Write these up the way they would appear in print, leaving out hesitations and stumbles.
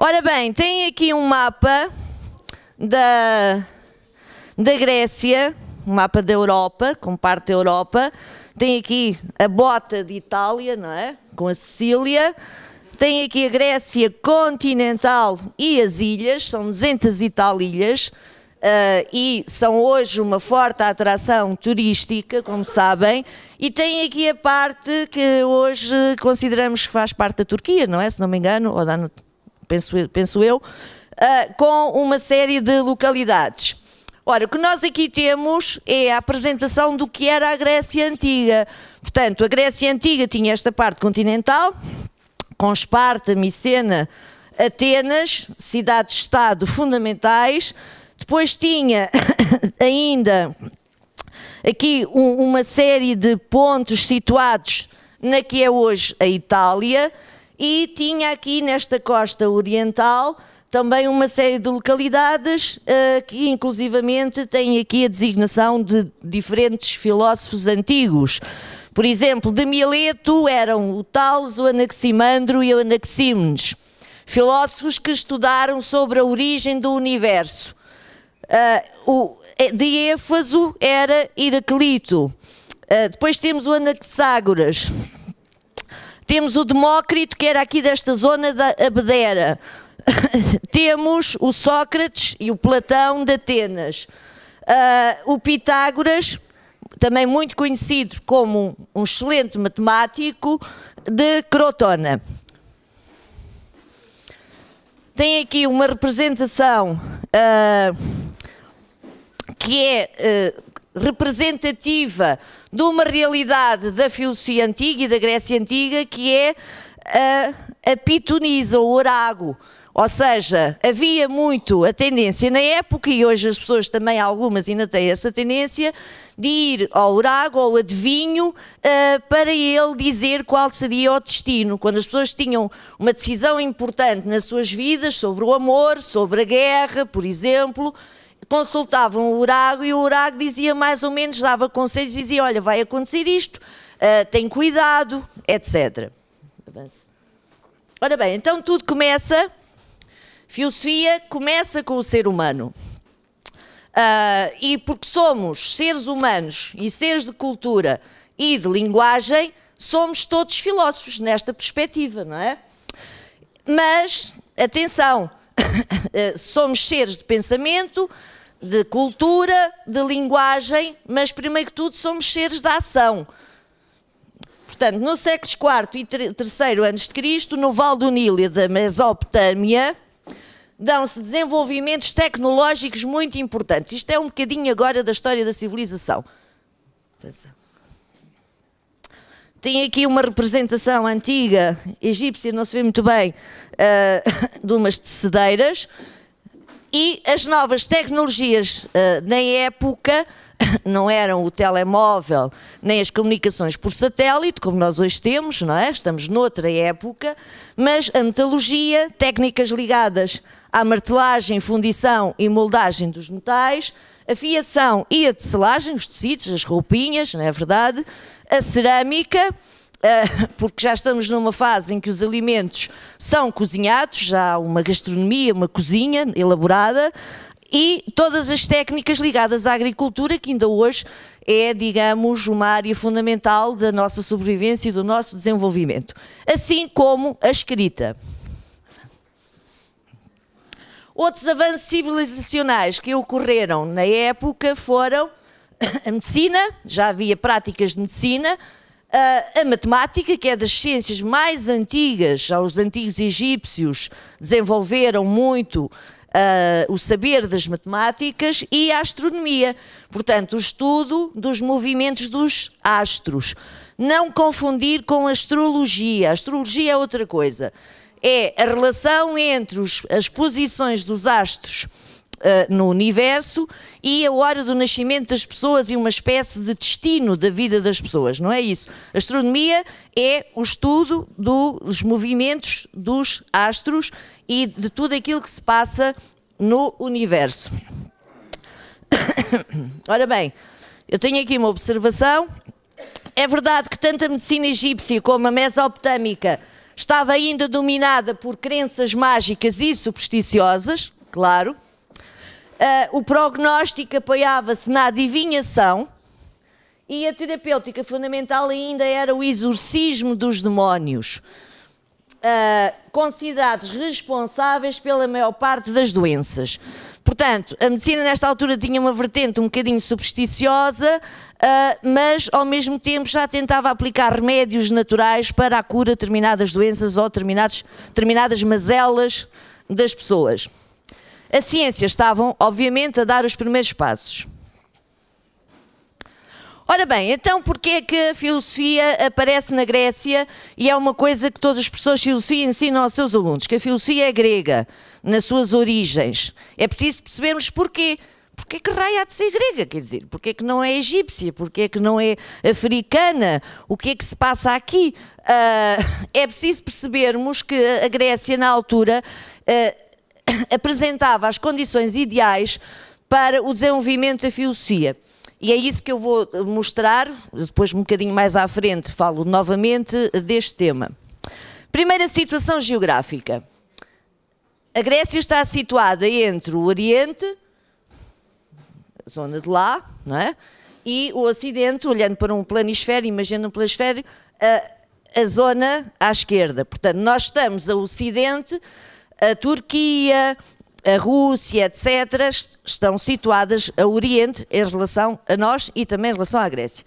Ora bem, tem aqui um mapa da Grécia, um mapa da Europa, com parte da Europa. Tem aqui a bota de Itália, não é? Com a Sicília. Tem aqui a Grécia continental e as ilhas, são 200 e tal ilhas, e são hoje uma forte atração turística, como sabem, e tem aqui a parte que hoje consideramos que faz parte da Turquia, não é? Se não me engano, ou penso eu, com uma série de localidades. Ora, o que nós aqui temos é a apresentação do que era a Grécia Antiga. Portanto, a Grécia Antiga tinha esta parte continental, com Esparta, Micena, Atenas, cidades-estado fundamentais. Depois tinha ainda aqui uma série de pontos situados na que é hoje a Itália, e tinha aqui nesta costa oriental também uma série de localidades que inclusivamente têm aqui a designação de diferentes filósofos antigos. Por exemplo, de Mileto eram o Tales, o Anaximandro e o Anaxímenes, filósofos que estudaram sobre a origem do universo. De Éfaso era Heraclito. Depois temos o Anaxágoras. Temos o Demócrito, que era aqui desta zona da Abdera. Temos o Sócrates e o Platão de Atenas. O Pitágoras, também muito conhecido como um excelente matemático, de Crotona. Tem aqui uma representação que é representativa de uma realidade da filosofia antiga e da Grécia Antiga, que é a pitonisa, o orago. Ou seja, havia muito a tendência na época, e hoje as pessoas também, algumas ainda têm essa tendência, de ir ao orago, ao adivinho, para ele dizer qual seria o destino. Quando as pessoas tinham uma decisão importante nas suas vidas, sobre o amor, sobre a guerra, por exemplo, consultavam o orago, e o orago dizia mais ou menos, dava conselhos, dizia: olha, vai acontecer isto, tem cuidado, etc. Ora bem, então tudo começa... Filosofia começa com o ser humano, e porque somos seres humanos e seres de cultura e de linguagem, somos todos filósofos nesta perspectiva, não é? Mas, atenção, somos seres de pensamento, de cultura, de linguagem, mas primeiro que tudo somos seres de ação. Portanto, no séculos IV e III a.C., no Vale do Nilo e da Mesopotâmia, dão-se desenvolvimentos tecnológicos muito importantes. Isto é um bocadinho agora da história da civilização. Tem aqui uma representação antiga, egípcia, não se vê muito bem, de umas tecedeiras, e as novas tecnologias na época não eram o telemóvel, nem as comunicações por satélite, como nós hoje temos, não é? Estamos noutra época, mas a metalurgia, técnicas ligadas à martelagem, fundição e moldagem dos metais, a fiação e a tecelagem, os tecidos, as roupinhas, não é verdade? A cerâmica, porque já estamos numa fase em que os alimentos são cozinhados, já há uma gastronomia, uma cozinha elaborada, e todas as técnicas ligadas à agricultura, que ainda hoje é, digamos, uma área fundamental da nossa sobrevivência e do nosso desenvolvimento. Assim como a escrita. Outros avanços civilizacionais que ocorreram na época foram a medicina, já havia práticas de medicina, a matemática, que é das ciências mais antigas, já os antigos egípcios desenvolveram muito o saber das matemáticas, e a astronomia, portanto, o estudo dos movimentos dos astros. Não confundir com a astrologia. A astrologia é outra coisa. É a relação entre as posições dos astros no universo e a hora do nascimento das pessoas, e uma espécie de destino da vida das pessoas, não é isso? A astronomia é o estudo dos movimentos dos astros e de tudo aquilo que se passa no universo. Ora bem, eu tenho aqui uma observação. É verdade que tanto a medicina egípcia como a mesopotâmica estava ainda dominada por crenças mágicas e supersticiosas, claro. O prognóstico apoiava-se na adivinhação e a terapêutica fundamental ainda era o exorcismo dos demónios, considerados responsáveis pela maior parte das doenças. Portanto, a medicina nesta altura tinha uma vertente um bocadinho supersticiosa, mas ao mesmo tempo já tentava aplicar remédios naturais para a cura de determinadas doenças ou determinadas mazelas das pessoas. As ciências estavam, obviamente, a dar os primeiros passos. Ora bem, então porquê é que a filosofia aparece na Grécia e é uma coisa que todas as professores de filosofia ensinam aos seus alunos, que a filosofia é grega, nas suas origens. É preciso percebermos porquê. Porquê que raio há de ser grega, quer dizer? Porquê que não é egípcia? Porquê que não é africana? O que é que se passa aqui? É preciso percebermos que a Grécia, na altura, apresentava as condições ideais para o desenvolvimento da filosofia. E é isso que eu vou mostrar, depois um bocadinho mais à frente falo novamente deste tema. Primeira situação geográfica. A Grécia está situada entre o Oriente, a zona de lá, não é? E o Ocidente, olhando para um planisfério, imagina um planisfério, a zona à esquerda. Portanto, nós estamos a Ocidente, a Turquia, a Rússia, etc., estão situadas a Oriente em relação a nós e também em relação à Grécia.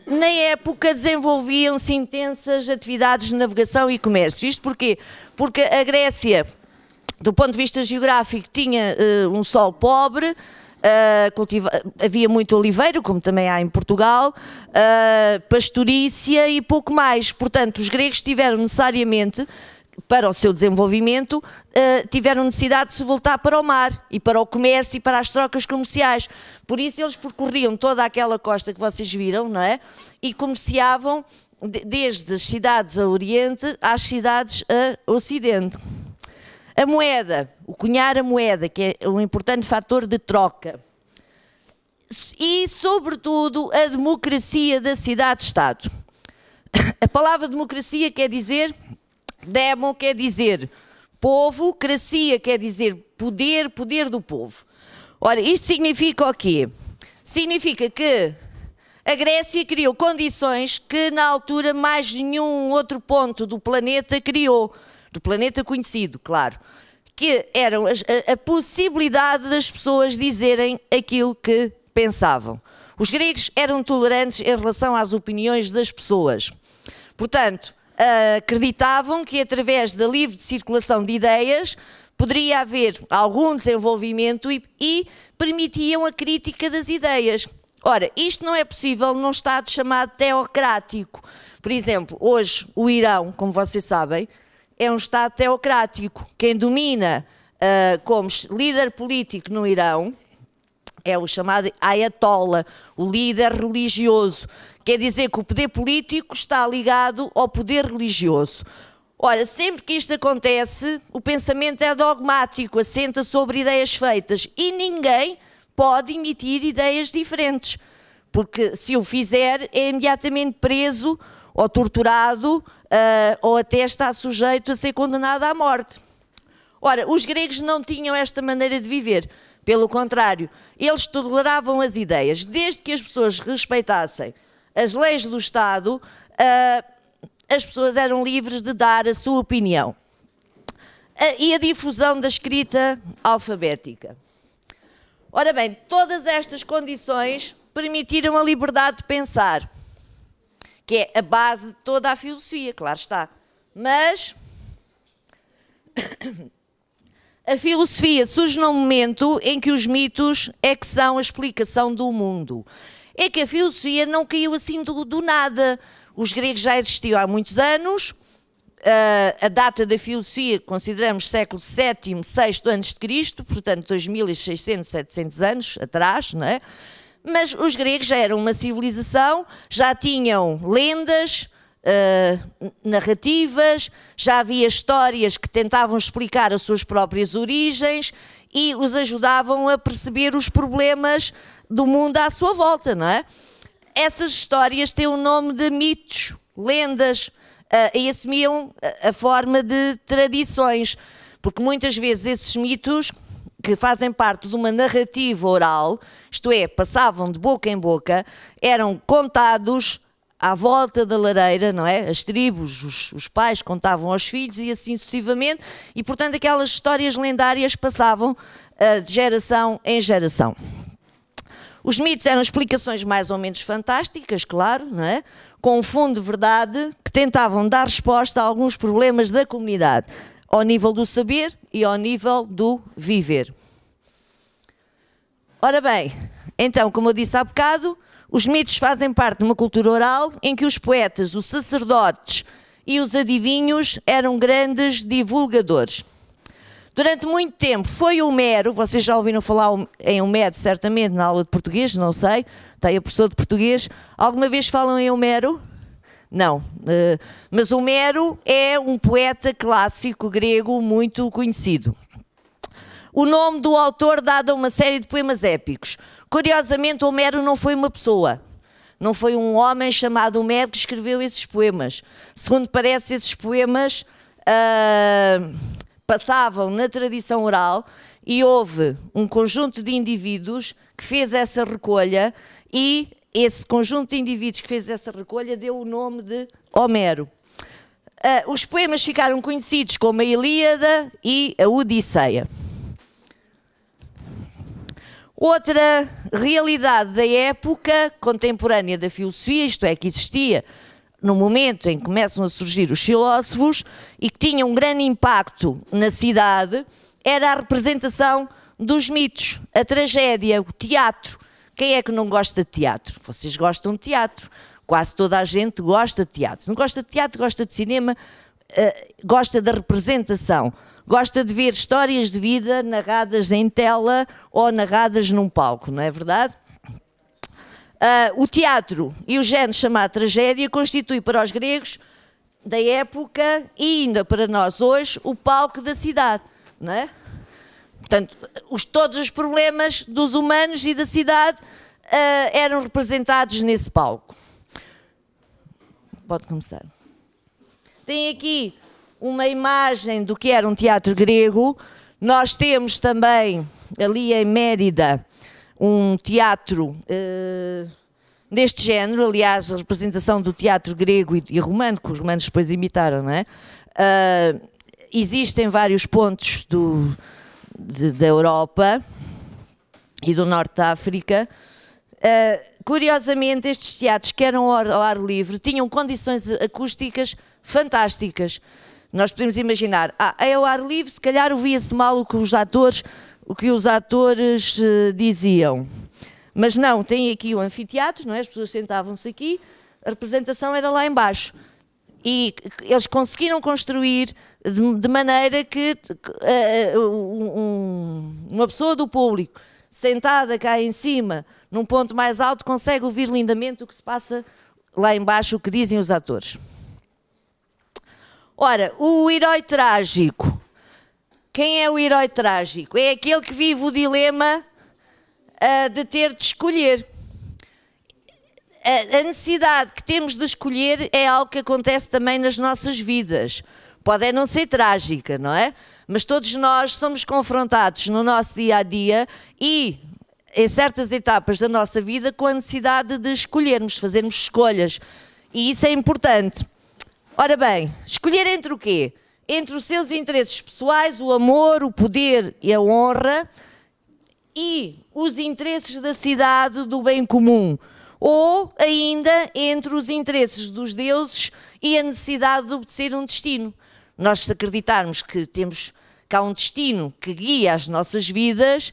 Na época desenvolviam-se intensas atividades de navegação e comércio. Isto porquê? Porque a Grécia, do ponto de vista geográfico, tinha um solo pobre, havia muito oliveiro, como também há em Portugal, pastorícia e pouco mais. Portanto, os gregos tiveram necessariamente, para o seu desenvolvimento, tiveram necessidade de se voltar para o mar e para o comércio e para as trocas comerciais. Por isso eles percorriam toda aquela costa que vocês viram, não é? E comerciavam desde as cidades a Oriente às cidades a Ocidente. A moeda, o cunhar a moeda, que é um importante fator de troca. E, sobretudo, a democracia da cidade-estado. A palavra democracia quer dizer... Demo quer dizer povo, cracia quer dizer poder, poder do povo. Ora, isto significa o quê? Significa que a Grécia criou condições que na altura mais nenhum outro ponto do planeta criou, do planeta conhecido, claro, que eram a possibilidade das pessoas dizerem aquilo que pensavam. Os gregos eram tolerantes em relação às opiniões das pessoas. Portanto, acreditavam que através da livre circulação de ideias poderia haver algum desenvolvimento e permitiam a crítica das ideias. Ora, isto não é possível num Estado chamado teocrático. Por exemplo, hoje o Irão, como vocês sabem, é um Estado teocrático. Quem domina como líder político no Irão é o chamado Ayatollah, o líder religioso. Quer dizer que o poder político está ligado ao poder religioso. Olha, sempre que isto acontece, o pensamento é dogmático, assenta sobre ideias feitas e ninguém pode emitir ideias diferentes, porque se o fizer é imediatamente preso ou torturado ou até está sujeito a ser condenado à morte. Ora, os gregos não tinham esta maneira de viver. Pelo contrário, eles toleravam as ideias, desde que as pessoas respeitassem as leis do Estado, as pessoas eram livres de dar a sua opinião. E a difusão da escrita alfabética. Ora bem, todas estas condições permitiram a liberdade de pensar, que é a base de toda a filosofia, claro está. Mas a filosofia surge num momento em que os mitos é que são a explicação do mundo. É que a filosofia não caiu assim do nada. Os gregos já existiam há muitos anos, a data da filosofia consideramos século VII, VI a.C., portanto 2600, 700 anos atrás, não é? Mas os gregos já eram uma civilização, já tinham lendas, narrativas, já havia histórias que tentavam explicar as suas próprias origens e os ajudavam a perceber os problemas do mundo à sua volta, não é? Essas histórias têm o nome de mitos, lendas, e assumiam a forma de tradições, porque muitas vezes esses mitos que fazem parte de uma narrativa oral, isto é, passavam de boca em boca, eram contados à volta da lareira, não é? As tribos, os pais contavam aos filhos e assim sucessivamente, e portanto aquelas histórias lendárias passavam de geração em geração. Os mitos eram explicações mais ou menos fantásticas, claro, não é? Com um fundo de verdade que tentavam dar resposta a alguns problemas da comunidade, ao nível do saber e ao nível do viver. Ora bem, então, como eu disse há bocado, os mitos fazem parte de uma cultura oral em que os poetas, os sacerdotes e os adivinhos eram grandes divulgadores. Durante muito tempo foi Homero, vocês já ouviram falar em Homero certamente na aula de português, não sei, tem a professora de português, alguma vez falam em Homero? Não, mas Homero é um poeta clássico grego muito conhecido. O nome do autor dado a uma série de poemas épicos. Curiosamente, Homero não foi uma pessoa. Não foi um homem chamado Homero que escreveu esses poemas. Segundo parece, esses poemas passavam na tradição oral e houve um conjunto de indivíduos que fez essa recolha e esse conjunto de indivíduos que fez essa recolha deu o nome de Homero. Os poemas ficaram conhecidos como a Ilíada e a Odisseia. Outra realidade da época contemporânea da filosofia, isto é, que existia no momento em que começam a surgir os filósofos e que tinha um grande impacto na cidade, era a representação dos mitos, a tragédia, o teatro. Quem é que não gosta de teatro? Vocês gostam de teatro. Quase toda a gente gosta de teatro. Se não gosta de teatro, gosta de cinema, gosta da representação. Gosta de ver histórias de vida narradas em tela ou narradas num palco, não é verdade? O teatro e o género chamado tragédia constitui para os gregos da época e ainda para nós hoje o palco da cidade, não é? Portanto, todos os problemas dos humanos e da cidade eram representados nesse palco. Pode começar. Tem aqui uma imagem do que era um teatro grego. Nós temos também ali em Mérida um teatro deste género, aliás, a representação do teatro grego e romano, que os romanos depois imitaram, não é? Existem vários pontos da Europa e do Norte da África. Curiosamente, estes teatros que eram ao ar livre tinham condições acústicas fantásticas. Nós podemos imaginar, é ao ar livre, se calhar ouvia-se mal o que os atores diziam. Mas não, tem aqui o anfiteatro, não é? As pessoas sentavam-se aqui, a representação era lá embaixo. E eles conseguiram construir de maneira que uma pessoa do público, sentada cá em cima, num ponto mais alto, consegue ouvir lindamente o que se passa lá embaixo, o que dizem os atores. Ora, o herói trágico. Quem é o herói trágico? É aquele que vive o dilema de ter de escolher. A necessidade que temos de escolher é algo que acontece também nas nossas vidas. Pode não ser trágica, não é? Mas todos nós somos confrontados no nosso dia-a-dia e em certas etapas da nossa vida com a necessidade de escolhermos, de fazermos escolhas. E isso é importante. Ora bem, escolher entre o quê? Entre os seus interesses pessoais, o amor, o poder e a honra e os interesses da cidade, do bem comum. Ou ainda entre os interesses dos deuses e a necessidade de obedecer um destino. Nós, se acreditarmos que temos cá um destino que guia as nossas vidas,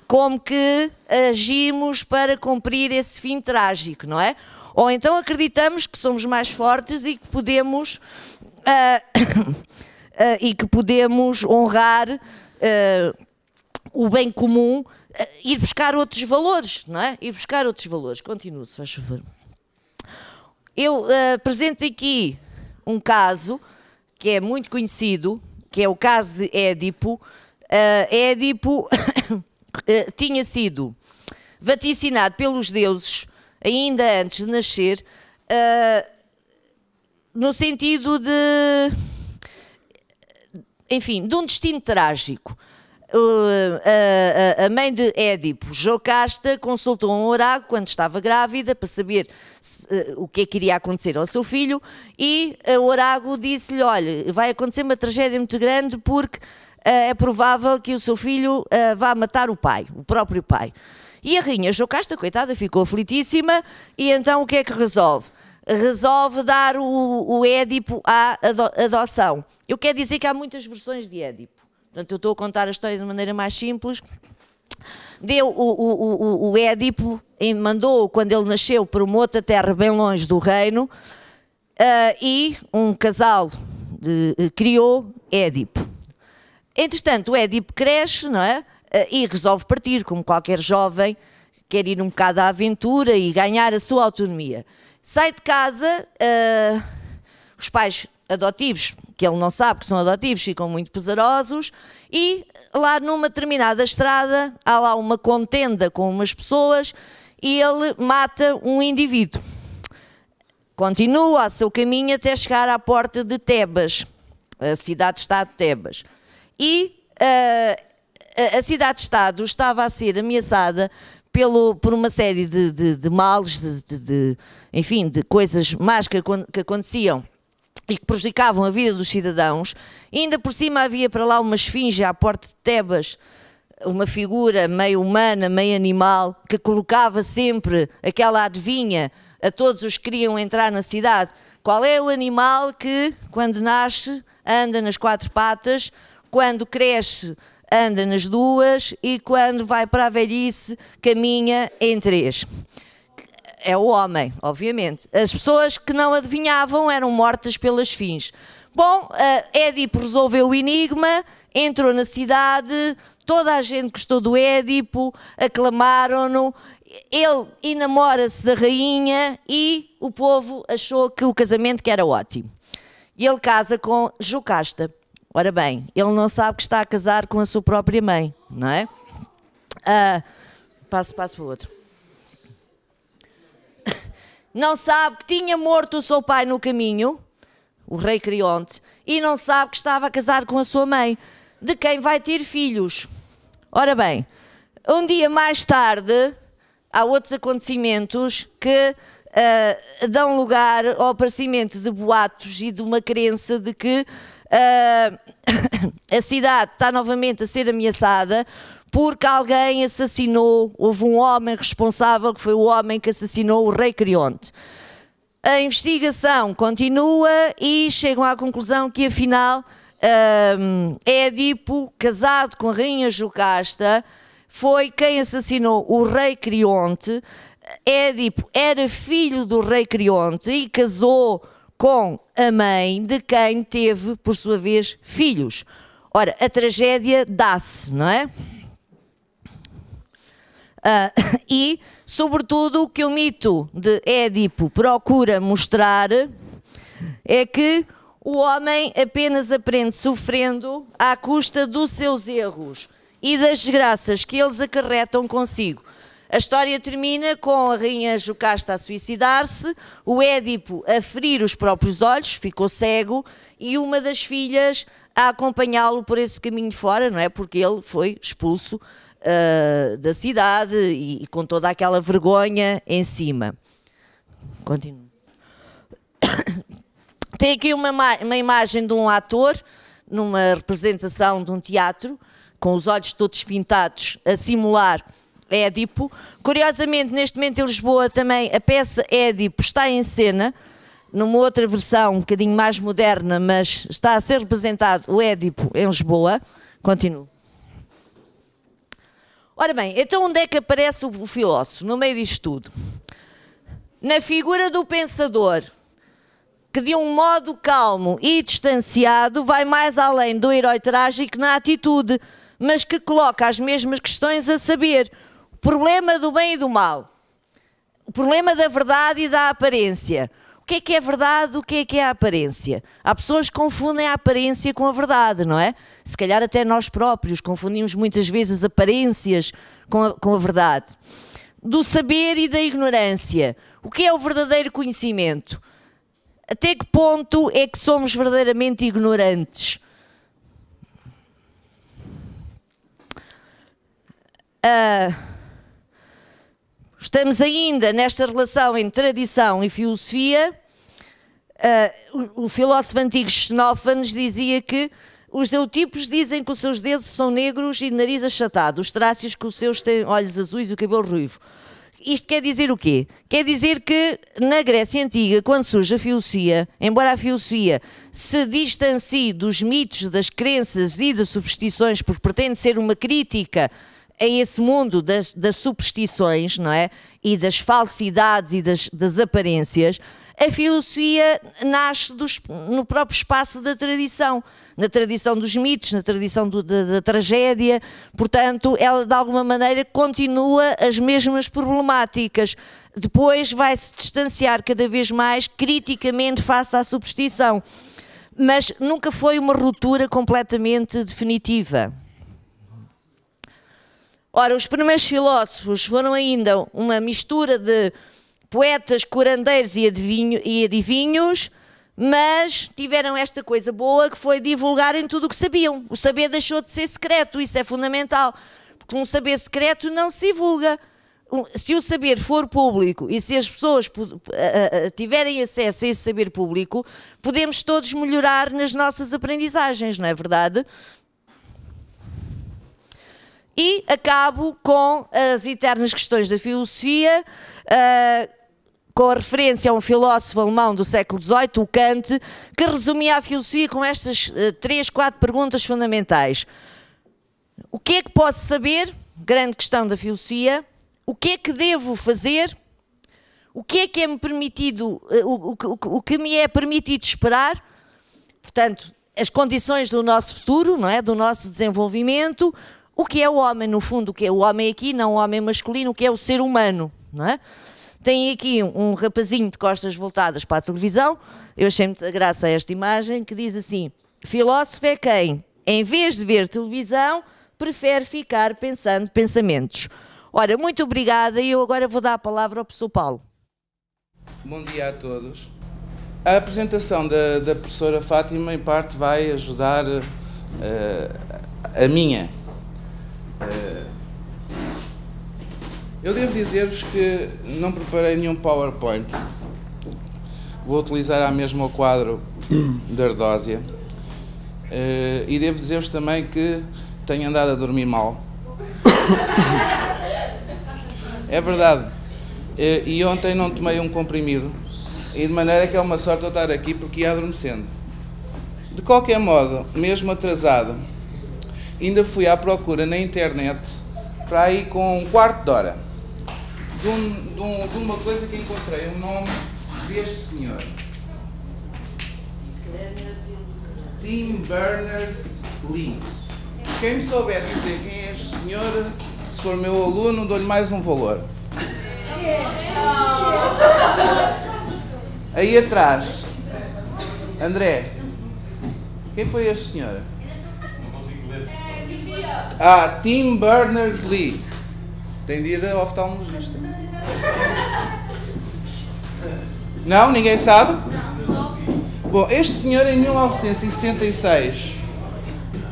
como que agimos para cumprir esse fim trágico, não é? Ou então acreditamos que somos mais fortes e que podemos honrar o bem comum, ir buscar outros valores, não é? Ir buscar outros valores. Continua, se faz favor. Eu apresento aqui um caso que é muito conhecido, que é o caso de Édipo. Édipo tinha sido vaticinado pelos deuses, ainda antes de nascer, no sentido de, enfim, de um destino trágico. A mãe de Édipo, Jocasta, consultou um oráculo quando estava grávida para saber o que é que iria acontecer ao seu filho, e o oráculo disse-lhe: olha, vai acontecer uma tragédia muito grande porque é provável que o seu filho vá matar o pai, o próprio pai. E a rainha Jocasta, coitada, ficou aflitíssima, e então o que é que resolve? Resolve dar o Édipo à adoção. Eu quero dizer que há muitas versões de Édipo. Portanto, eu estou a contar a história de maneira mais simples. Deu o Édipo, mandou, quando ele nasceu, para uma outra terra bem longe do reino, e um casal criou Édipo. Entretanto, o Édipo cresce, não é? E resolve partir, como qualquer jovem, quer ir um bocado à aventura e ganhar a sua autonomia. Sai de casa, os pais adotivos, que ele não sabe que são adotivos, ficam muito pesarosos, e lá numa determinada estrada há lá uma contenda com umas pessoas e ele mata um indivíduo. Continua o seu caminho até chegar à porta de Tebas, a cidade-estado de Tebas. E a cidade-estado estava a ser ameaçada por uma série de males, enfim, de coisas más que aconteciam e que prejudicavam a vida dos cidadãos. E ainda por cima havia para lá uma esfinge à porta de Tebas, uma figura meio humana, meio animal, que colocava sempre aquela adivinha a todos os que queriam entrar na cidade. Qual é o animal que, quando nasce, anda nas 4 patas, quando cresce, anda nas 2 e quando vai para a velhice, caminha em 3? É o homem, obviamente. As pessoas que não adivinhavam eram mortas pelas esfinge. Bom, Édipo resolveu o enigma, entrou na cidade, toda a gente gostou do Édipo, aclamaram-no, ele enamora-se da rainha e o povo achou que o casamento que era ótimo. E ele casa com Jocasta. Ora bem, ele não sabe que está a casar com a sua própria mãe, não é? Passo para o outro. Não sabe que tinha morto o seu pai no caminho, o rei Creonte, e não sabe que estava a casar com a sua mãe, de quem vai ter filhos. Ora bem, um dia mais tarde, há outros acontecimentos que dão lugar ao aparecimento de boatos e de uma crença de que a cidade está novamente a ser ameaçada porque alguém assassinou, houve um homem responsável, que foi o homem que assassinou o rei Creonte. A investigação continua e chegam à conclusão que, afinal, Édipo, casado com a rainha Jocasta, foi quem assassinou o rei Creonte. Édipo era filho do rei Creonte e casou com a mãe de quem teve, por sua vez, filhos. Ora, a tragédia dá-se, não é? E, sobretudo, o que o mito de Édipo procura mostrar é que o homem apenas aprende sofrendo à custa dos seus erros e das desgraças que eles acarretam consigo. A história termina com a rainha Jocasta a suicidar-se, o Édipo a ferir os próprios olhos, ficou cego, e uma das filhas a acompanhá-lo por esse caminho fora, não é? Porque ele foi expulso da cidade e com toda aquela vergonha em cima. Continuo. Tem aqui uma imagem de um ator numa representação de um teatro, com os olhos todos pintados, a simular Édipo. Curiosamente, neste momento em Lisboa também a peça Édipo está em cena, numa outra versão um bocadinho mais moderna, mas está a ser representado o Édipo em Lisboa. Continuo. Ora bem, então onde é que aparece o filósofo no meio disto tudo? Na figura do pensador, que de um modo calmo e distanciado vai mais além do herói trágico na atitude, mas que coloca as mesmas questões, a saber, o problema do bem e do mal, o problema da verdade e da aparência. O que é verdade, o que é a aparência? Há pessoas que confundem a aparência com a verdade, não é? Se calhar até nós próprios confundimos muitas vezes as aparências com a verdade. Do saber e da ignorância. O que é o verdadeiro conhecimento? Até que ponto é que somos verdadeiramente ignorantes? Estamos ainda nesta relação entre tradição e filosofia. O filósofo antigo Xenófanes dizia que os eutipos dizem que os seus dedos são negros e de nariz achatado, os trácios que os seus têm olhos azuis e o cabelo ruivo. Isto quer dizer o quê? Quer dizer que na Grécia Antiga, quando surge a filosofia, embora a filosofia se distancie dos mitos, das crenças e das superstições, porque pretende ser uma crítica a esse mundo das superstições, não é? E das falsidades e das aparências, a filosofia nasce no próprio espaço da tradição, na tradição dos mitos, na tradição da tragédia. Portanto, ela de alguma maneira continua as mesmas problemáticas. Depois vai-se distanciar cada vez mais criticamente face à superstição, mas nunca foi uma ruptura completamente definitiva. Ora, os primeiros filósofos foram ainda uma mistura de poetas, curandeiros e adivinhos, mas tiveram esta coisa boa que foi divulgarem tudo o que sabiam. O saber deixou de ser secreto, isso é fundamental, porque um saber secreto não se divulga. Se o saber for público e se as pessoas tiverem acesso a esse saber público, podemos todos melhorar nas nossas aprendizagens, não é verdade? E acabo com as eternas questões da filosofia, com a referência a um filósofo alemão do século XVIII, o Kant, que resumia a filosofia com estas 3, 4 perguntas fundamentais. O que é que posso saber? Grande questão da filosofia. O que é que devo fazer? O que é me permitido, o que me é permitido esperar? Portanto, as condições do nosso futuro, não é? Do nosso desenvolvimento. O que é o homem, no fundo? O que é o homem aqui? Não o homem masculino, o que é o ser humano, não é? Tem aqui um rapazinho de costas voltadas para a televisão, eu achei muita graça a esta imagem, que diz assim: filósofo é quem, em vez de ver televisão, prefere ficar pensando pensamentos. Ora, muito obrigada, e eu agora vou dar a palavra ao professor Paulo. Bom dia a todos. A apresentação da professora Fátima, em parte, vai ajudar a minha. Eu devo dizer-vos que não preparei nenhum PowerPoint. Vou utilizar a mesma o quadro da Ardósia. E devo dizer-vos também que tenho andado a dormir mal. É verdade. E ontem não tomei um comprimido. E de maneira que é uma sorte eu estar aqui porque ia adormecendo. De qualquer modo, mesmo atrasado, ainda fui à procura na internet para aí com um quarto de hora de uma coisa que encontrei, o nome deste senhor. Tim Berners-Lee. Quem me souber dizer quem é este senhor, se for meu aluno, dou-lhe mais um valor. Aí atrás, André, quem foi este senhor? Tim Berners-Lee. Tem de ir ao oftalmologista. Não? Ninguém sabe? Bom, este senhor em 1976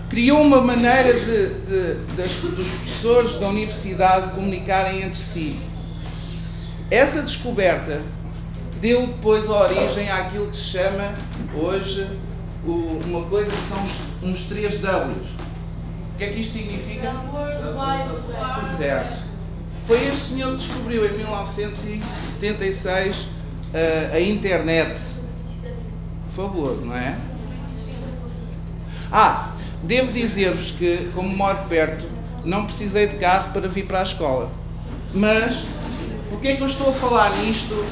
criou uma maneira dos professores da universidade comunicarem entre si. Essa descoberta deu depois a origem àquilo que se chama hoje uma coisa que são uns 3 Ws. O que é que isto significa? Certo. Foi este senhor que descobriu em 1976 a internet. Fabuloso, não é? Devo dizer-vos que, como moro perto, não precisei de carro para vir para a escola. Mas, porquê é que eu estou a falar nisto?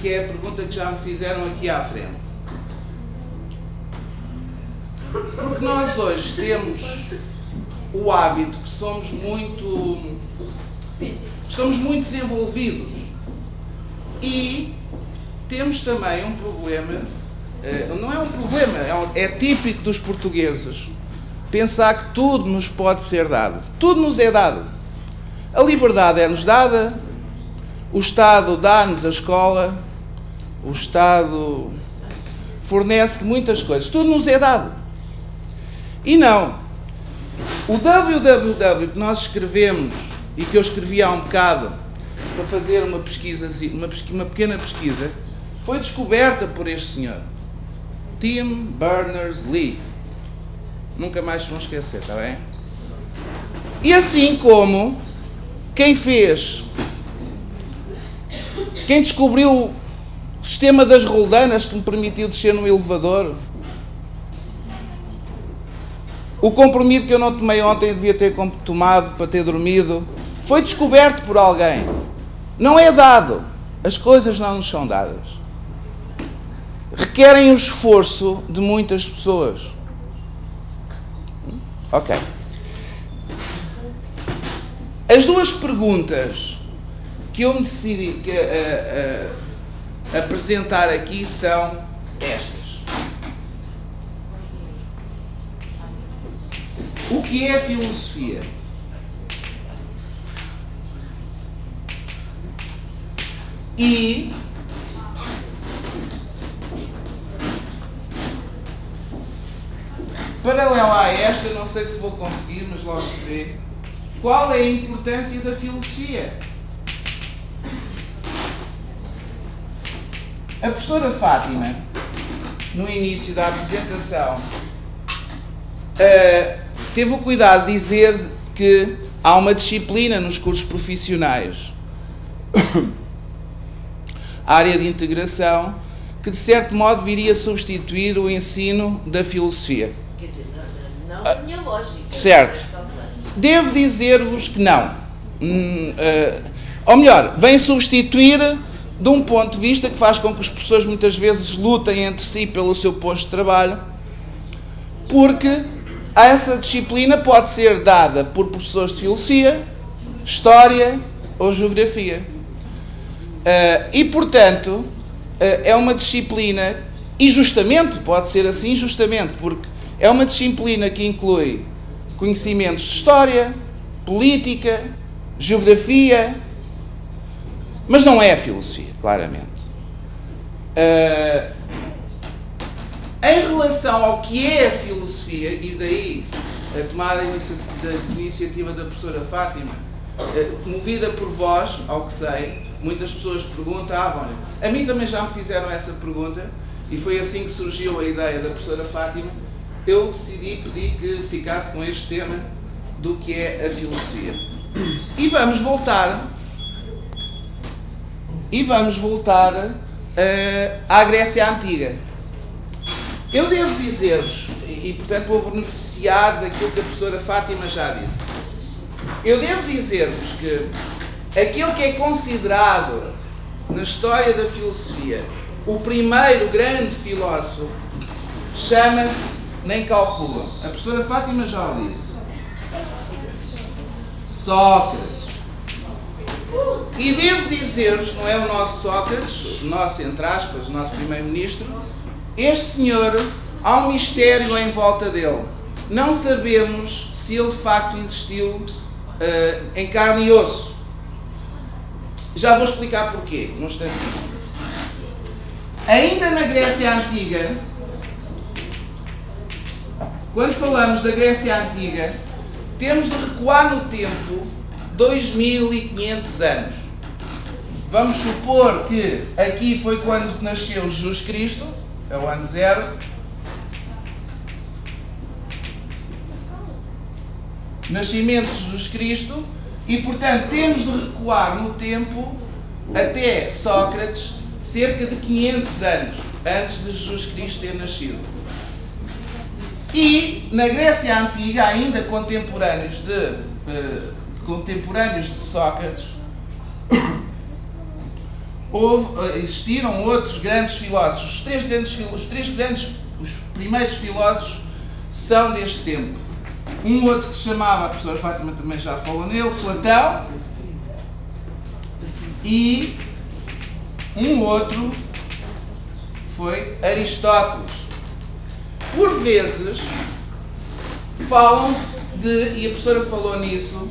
Que é a pergunta que já me fizeram aqui à frente. Porque nós hoje temos o hábito que estamos muito desenvolvidos e temos também um problema, não é um problema, é típico dos portugueses, pensar que tudo nos pode ser dado. Tudo nos é dado. A liberdade é-nos dada, o Estado dá-nos a escola, o Estado fornece muitas coisas. Tudo nos é dado. E não. O www que nós escrevemos e que eu escrevi há um bocado para fazer uma pesquisa, uma pequena pesquisa, foi descoberta por este senhor, Tim Berners-Lee. Nunca mais se vão esquecer, está bem? E assim como quem descobriu o sistema das roldanas que me permitiu descer no elevador, o comprimido que eu não tomei ontem devia ter tomado para ter dormido, foi descoberto por alguém. Não é dado. As coisas não nos são dadas. Requerem o esforço de muitas pessoas. Ok. As duas perguntas que eu me decidi apresentar aqui são estas. O que é filosofia? E paralela a esta, não sei se vou conseguir, mas logo se vê, qual é a importância da filosofia? A professora Fátima, no início da apresentação, teve o cuidado de dizer que há uma disciplina nos cursos profissionais, a área de integração, que de certo modo viria substituir o ensino da filosofia. Quer dizer, não tinha lógica. Certo. Devo dizer-vos que não. Ou melhor, vem substituir de um ponto de vista que faz com que as pessoas muitas vezes lutem entre si pelo seu posto de trabalho, porque essa disciplina pode ser dada por professores de filosofia, história ou geografia. E, portanto, é uma disciplina, e justamente, pode ser assim justamente, porque é uma disciplina que inclui conhecimentos de história, política, geografia, mas não é a filosofia, claramente. Em relação ao que é a filosofia, e daí a tomada da iniciativa da professora Fátima, movida por vós, ao que sei, muitas pessoas perguntam, olha, a mim também já me fizeram essa pergunta, e foi assim que surgiu a ideia da professora Fátima, eu decidi pedir que ficasse com este tema do que é a filosofia. E vamos voltar à Grécia Antiga. Eu devo dizer-vos, e portanto vou beneficiar daquilo que a professora Fátima já disse, eu devo dizer-vos que aquele que é considerado na história da filosofia o primeiro grande filósofo chama-se, nem calculam, a professora Fátima já o disse, Sócrates. E devo dizer-vos, não é o nosso Sócrates, o nosso, entre aspas, o nosso primeiro-ministro, este senhor, há um mistério em volta dele. Não sabemos se ele de facto existiu em carne e osso. Já vou explicar porquê, num instante. Ainda na Grécia Antiga, quando falamos da Grécia Antiga, temos de recuar no tempo 2500 anos. Vamos supor que aqui foi quando nasceu Jesus Cristo, é o ano 0. Nascimento de Jesus Cristo, e portanto temos de recuar no tempo até Sócrates, cerca de 500 anos antes de Jesus Cristo ter nascido. E na Grécia Antiga, ainda contemporâneos de Sócrates, existiram outros grandes filósofos. Os primeiros filósofos são deste tempo. Um outro que se chamava, a professora Fátima também já falou nele, Platão, e um outro foi Aristóteles. Por vezes falam-se de, e a professora falou nisso,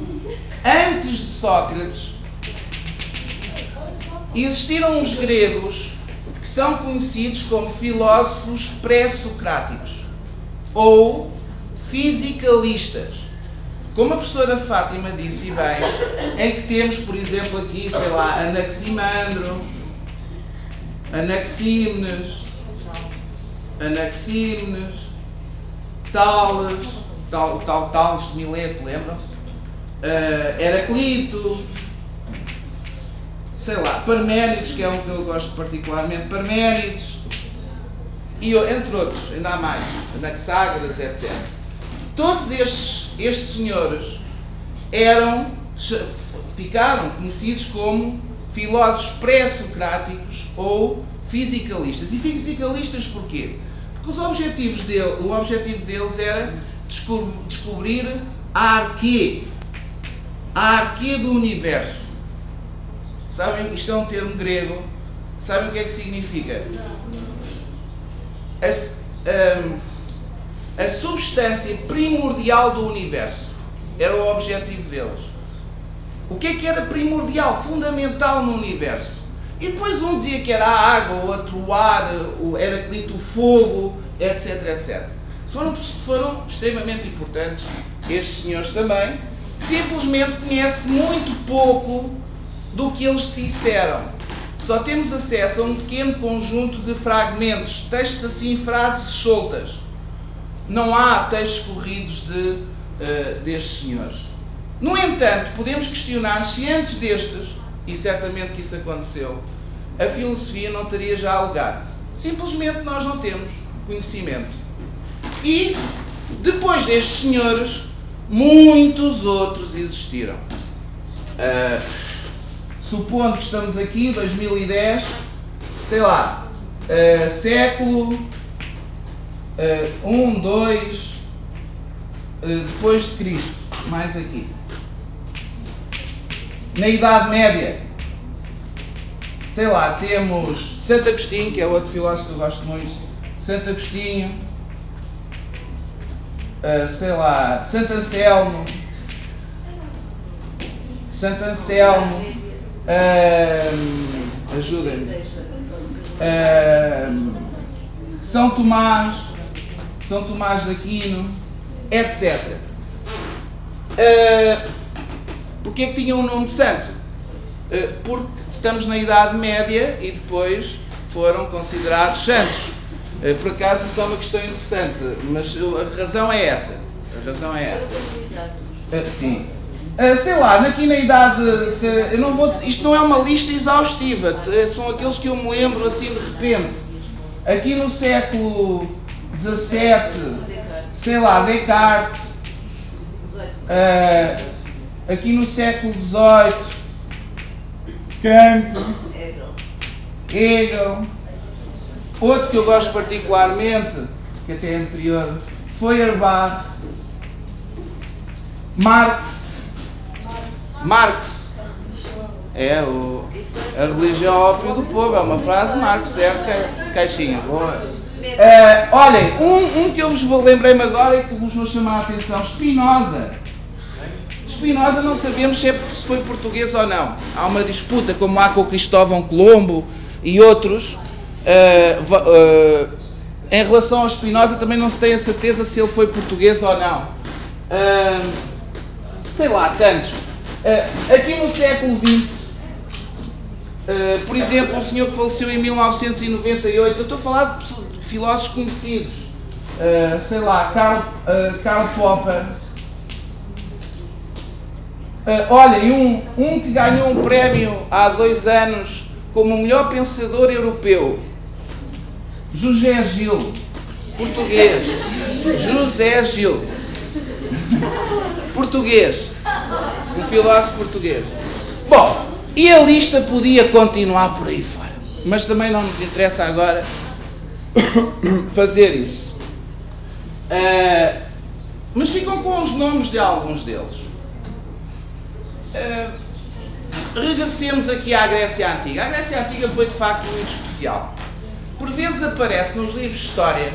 antes de Sócrates existiram os gregos que são conhecidos como filósofos pré-socráticos ou fisicalistas. Como a professora Fátima disse bem, em que temos, por exemplo, aqui, sei lá, Anaximandro, Anaxímenes, Tales de Mileto, lembram-se? Heraclito, sei lá, Parménides, que é um que eu gosto particularmente, Parménides, e entre outros, ainda há mais, Anaxágoras, etc. Todos estes senhores ficaram conhecidos como filósofos pré-socráticos ou fisicalistas. E fisicalistas porquê? Porque o objetivo deles era descobrir a arquê do universo. Sabem, isto é um termo grego. Sabem o que é que significa? A substância primordial do universo era o objetivo deles. O que é que era primordial, fundamental no universo? E depois um dizia que era a água, o outro o ar, o Heraclito, o fogo, etc, etc. Foram extremamente importantes, estes senhores também. Simplesmente conhece muito pouco do que eles disseram. Só temos acesso a um pequeno conjunto de fragmentos, textos assim, frases soltas. Não há textos corridos destes senhores. No entanto, podemos questionar se antes destes, e certamente que isso aconteceu, a filosofia não teria já lugar. Simplesmente nós não temos conhecimento. E, depois destes senhores, muitos outros existiram. Supondo que estamos aqui, 2010, sei lá, século 1, 2, depois de Cristo, mais aqui. Na Idade Média, sei lá, temos Santo Agostinho, que é outro filósofo que eu gosto muito, Santo Agostinho, sei lá, Santo Anselmo, ajudem-me, São Tomás de Aquino, etc. Porquê é que tinham um nome de santo? Porque estamos na Idade Média e depois foram considerados santos. Por acaso isso é uma questão interessante, mas a razão é essa. Sim. Sei lá, aqui na idade, isto não é uma lista exaustiva, são aqueles que eu me lembro assim de repente. Aqui no século XVII, sei lá, Descartes. Aqui no século XVIII, Kant, Hegel. Outro que eu gosto particularmente, que até é anterior, Feuerbach, Marx. A religião ópio do povo, é uma frase de Marx, certo? Caixinha, boa. Olhem, um que eu vos lembrei-me agora e que vos vou chamar a atenção, Spinoza. Spinoza não sabemos se foi português ou não. Há uma disputa, como há com o Cristóvão Colombo e outros. Em relação ao Spinoza também não se tem a certeza se ele foi português ou não. Sei lá, tantos. Aqui no século XX, por exemplo, um senhor que faleceu em 1998, eu estou a falar de filósofos conhecidos, sei lá, Karl Popper. Olhem, um que ganhou um prémio há 2 anos como o melhor pensador europeu, José Gil, português. José Gil, português, um filósofo português. Bom, e a lista podia continuar por aí fora, mas também não nos interessa agora fazer isso. Mas ficam com os nomes de alguns deles. Regressemos aqui à Grécia Antiga. A Grécia Antiga foi de facto muito especial. Por vezes aparece nos livros de história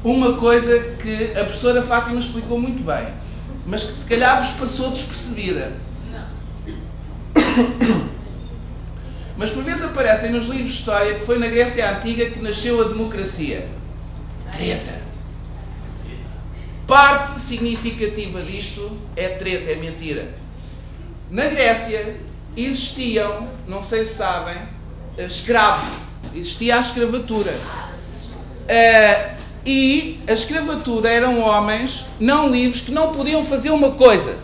uma coisa que a professora Fátima explicou muito bem, mas que se calhar vos passou despercebida. mas por vezes aparecem nos livros de história que foi na Grécia Antiga que nasceu a democracia. Treta. Parte significativa disto é treta, é mentira. Na Grécia existiam, não sei se sabem, escravos. Existia a escravatura. E a escravatura eram homens não livres que não podiam fazer uma coisa.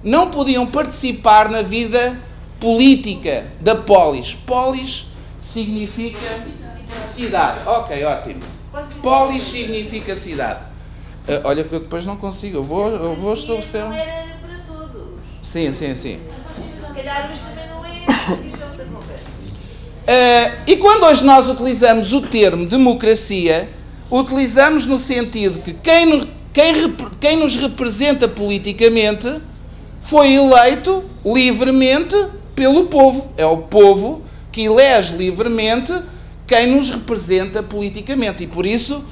Não podiam participar na vida política da polis. Polis significa cidade. Ok, ótimo. Polis significa cidade. Olha que eu depois não consigo. Eu vou estabelecer... Não era para todos. Sim, sim, sim. Se calhar hoje também não é a posição da conversa. E quando hoje nós utilizamos o termo democracia, utilizamos no sentido que quem nos representa politicamente foi eleito livremente pelo povo. É o povo que elege livremente quem nos representa politicamente. E por isso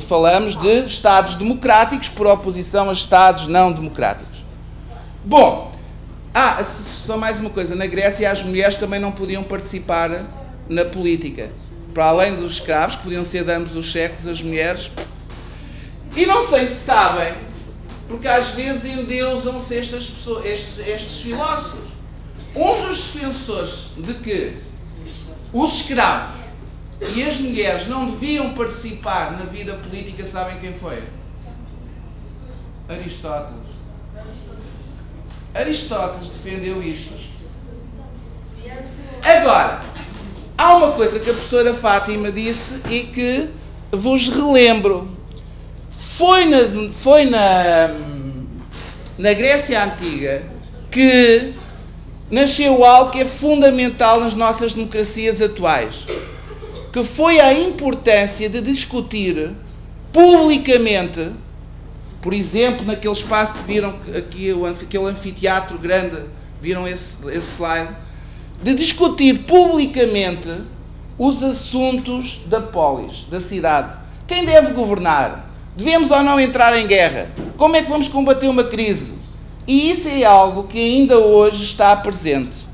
falamos de Estados democráticos por oposição a Estados não democráticos. Bom, só mais uma coisa. Na Grécia as mulheres também não podiam participar na política. Para além dos escravos, que podiam ser de ambos os sexos, as mulheres. E não sei se sabem, porque às vezes endeusam-se estes filósofos. Um dos defensores de que os escravos e as mulheres não deviam participar na vida política, sabem quem foi? Aristóteles. Aristóteles defendeu isto. Agora, há uma coisa que a professora Fátima disse e que vos relembro. Foi na Grécia Antiga que nasceu algo que é fundamental nas nossas democracias atuais, que foi a importância de discutir publicamente, por exemplo, naquele espaço que viram aqui, aquele anfiteatro grande, viram esse slide, de discutir publicamente os assuntos da polis, da cidade. Quem deve governar? Devemos ou não entrar em guerra? Como é que vamos combater uma crise? E isso é algo que ainda hoje está presente.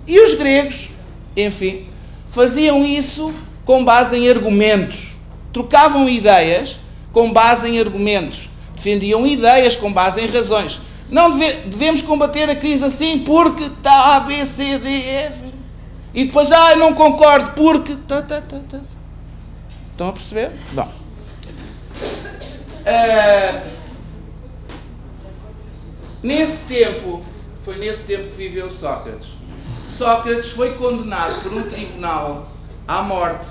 E os gregos, enfim, faziam isso com base em argumentos. Trocavam ideias com base em argumentos. Defendiam ideias com base em razões. Não devemos combater a crise assim porque está A, B, C, D, F. E depois, eu não concordo porque... Estão a perceber? Bom. Foi nesse tempo que viveu Sócrates. Sócrates foi condenado por um tribunal à morte.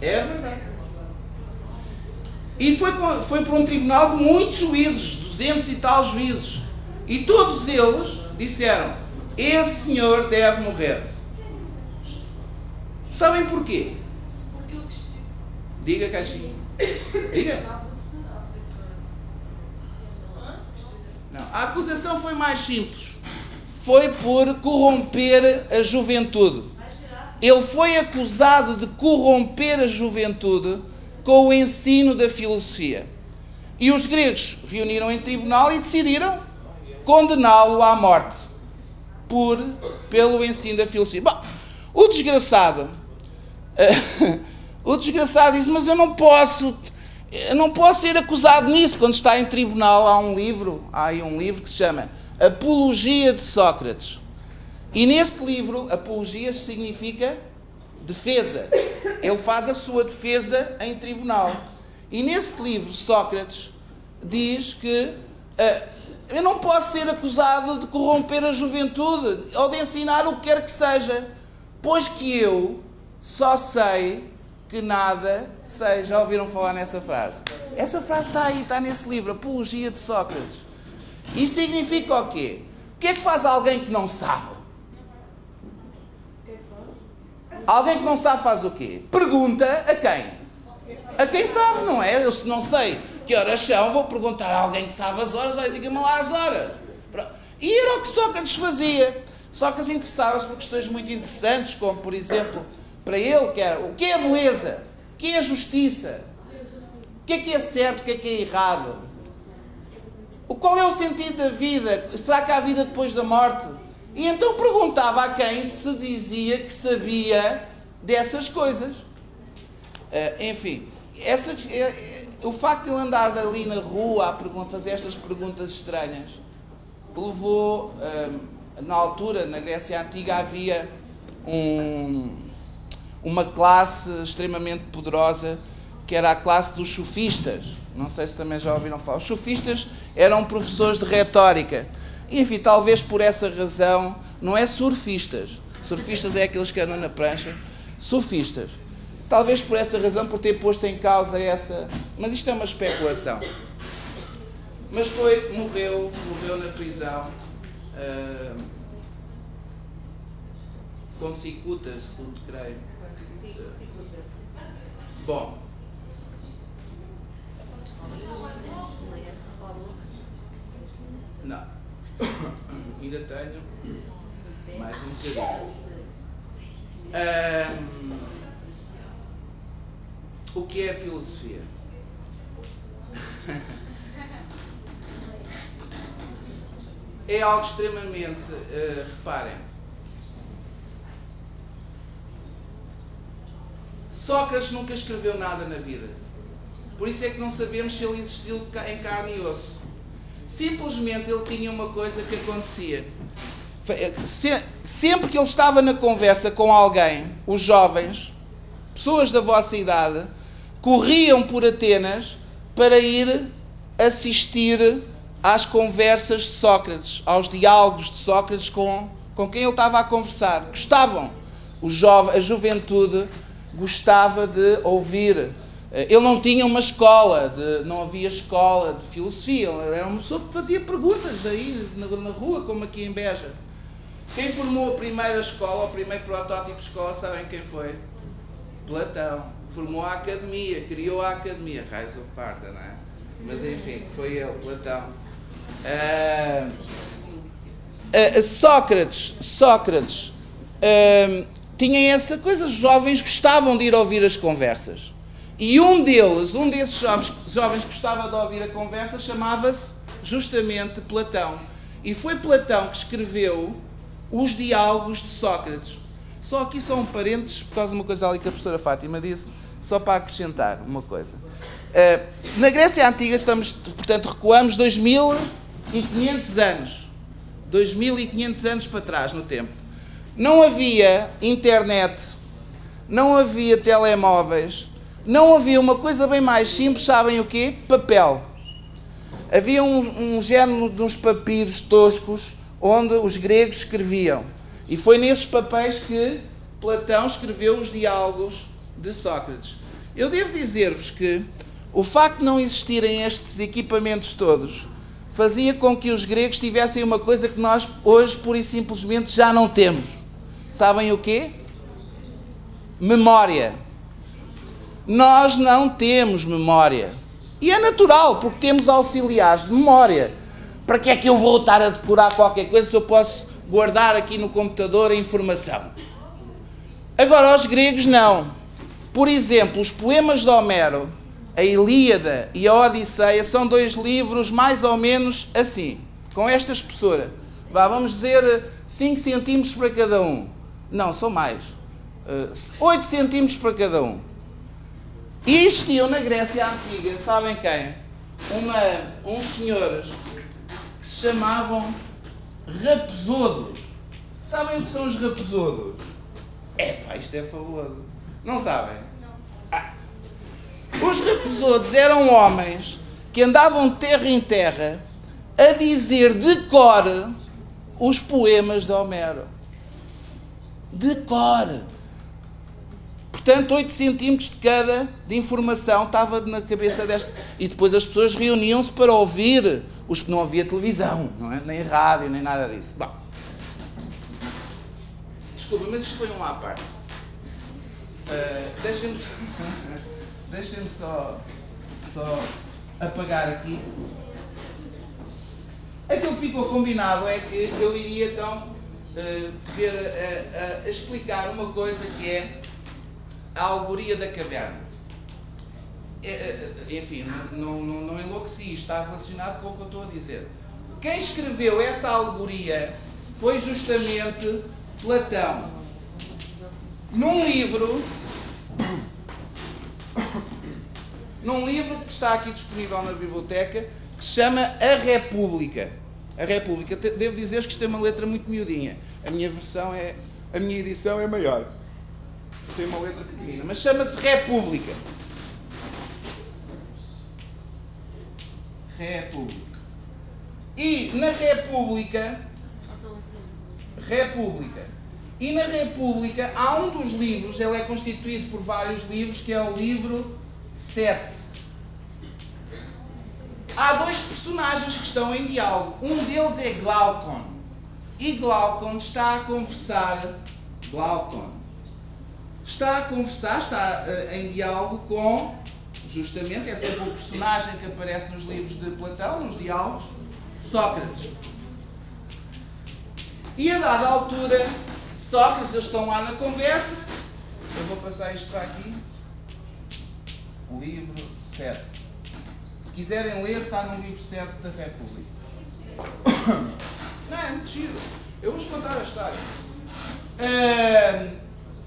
É verdade. E foi por um tribunal de muitos juízes, 200 e tal juízes. E todos eles disseram: esse senhor deve morrer. Sabem porquê? Diga, Caixinha. Diga. Não, a acusação foi mais simples. Foi por corromper a juventude. Ele foi acusado de corromper a juventude com o ensino da filosofia. E os gregos reuniram em tribunal e decidiram condená-lo à morte pelo ensino da filosofia. Bom, o desgraçado disse: mas eu não posso ser acusado nisso. Quando está em tribunal há aí um livro que se chama Apologia de Sócrates. E nesse livro, apologia significa defesa. Ele faz a sua defesa em tribunal. E nesse livro, Sócrates diz que eu não posso ser acusado de corromper a juventude ou de ensinar o que quer que seja, pois que eu só sei que nada sei. Já ouviram falar nessa frase? Essa frase está aí, está nesse livro, Apologia de Sócrates. E significa o quê? O que é que faz alguém que não sabe? Alguém que não sabe faz o quê? Pergunta a quem? A quem sabe, não é? Eu, se não sei que horas são, vou perguntar a alguém que sabe as horas. Olha, diga-me lá as horas. E era o que Sócrates fazia. Sócrates interessava-se por questões muito interessantes, como, por exemplo, para ele, que era o que é a beleza? O que é a justiça? O que é certo? O que é errado? Qual é o sentido da vida? Será que há vida depois da morte? E então perguntava a quem se dizia que sabia dessas coisas. Enfim, o facto de ele andar ali na rua a fazer estas perguntas estranhas levou, na altura, na Grécia Antiga, havia uma classe extremamente poderosa, que era a classe dos sofistas. Não sei se também já ouviram falar. Os sofistas eram professores de retórica. Enfim, talvez por essa razão, não é surfistas. Surfistas é aqueles que andam na prancha. Sofistas. Talvez por essa razão, por ter posto em causa essa... Mas isto é uma especulação. Mas morreu na prisão, com cicutas, creio. Bom. Não. Ainda tenho mais um bocadinho. O que é a filosofia? É algo extremamente... reparem. Sócrates nunca escreveu nada na vida. Por isso é que não sabemos se ele existiu em carne e osso. Simplesmente ele tinha uma coisa que acontecia. Sempre que ele estava na conversa com alguém, os jovens, pessoas da vossa idade, corriam por Atenas para ir assistir às conversas de Sócrates, aos diálogos de Sócrates com quem ele estava a conversar. Gostavam. A juventude gostava de ouvir. Ele não tinha uma escola, não havia escola de filosofia. Ele era uma pessoa que fazia perguntas aí na rua, como aqui em Beja. Quem formou a primeira escola, o primeiro protótipo de escola, sabem quem foi? Platão. Formou a academia, criou a academia. Raiz ou parta, não é? Mas enfim, foi ele, Platão. Sócrates tinha essa coisa, os jovens gostavam de ir ouvir as conversas. E um desses jovens que gostava de ouvir a conversa, chamava-se justamente Platão. E foi Platão que escreveu os diálogos de Sócrates. Só aqui são parentes, por causa de uma coisa ali que a professora Fátima disse, só para acrescentar uma coisa. Na Grécia Antiga, recuamos 2500 anos. 2500 anos para trás, no tempo. Não havia internet, não havia telemóveis, não havia uma coisa bem mais simples, sabem o quê? Papel. Havia um género de uns papiros toscos onde os gregos escreviam. E foi nesses papéis que Platão escreveu os diálogos de Sócrates. Eu devo dizer-vos que o facto de não existirem estes equipamentos todos fazia com que os gregos tivessem uma coisa que nós hoje, pura e simplesmente, já não temos. Sabem o quê? Memória. Nós não temos memória. E é natural, porque temos auxiliares de memória. Para que é que eu vou estar a decorar qualquer coisa se eu posso guardar aqui no computador a informação? Agora, os gregos não. Por exemplo, os poemas de Homero, a Ilíada e a Odisseia, são dois livros mais ou menos assim, com esta espessura. Vamos dizer 5 centímetros para cada um. Não, são mais. 8 centímetros para cada um. E existiam na Grécia Antiga, sabem quem? Uns senhores que se chamavam rapesodos. Sabem o que são os rapesodos? Isto é fabuloso. Não sabem? Não. Os rapesodos eram homens que andavam de terra em terra a dizer de cor os poemas de Homero. De cor. Portanto, 8 centímetros de cada de informação estava na cabeça desta. E depois as pessoas reuniam-se para ouvir. Não havia televisão, não é? Nem rádio, nem nada disso. Bom, desculpa, mas isto foi um à parte. Deixem-me só apagar aqui. Aquilo que ficou combinado é que eu iria então explicar uma coisa que é a alegoria da caverna. Enfim, não enlouqueci, está relacionado com o que eu estou a dizer. Quem escreveu essa alegoria foi justamente Platão. Num livro que está aqui disponível na biblioteca, que se chama A República. A República. Devo dizer que isto tem uma letra muito miudinha. A minha edição é maior. Tem uma letra pequenina, mas chama-se República. República. E na República, e na República há um dos livros, ele é constituído por vários livros, que é o livro 7. Há dois personagens que estão em diálogo. Um deles é Glaucon. E Glaucon está a conversar, está em diálogo com, justamente, é sempre o personagem que aparece nos livros de Platão, nos diálogos, Sócrates. E a dada altura, Sócrates, eles estão lá na conversa, eu vou passar isto para aqui, o livro 7. Se quiserem ler, está no livro 7 da República. Não, é muito giro. Eu vou-vos contar a história.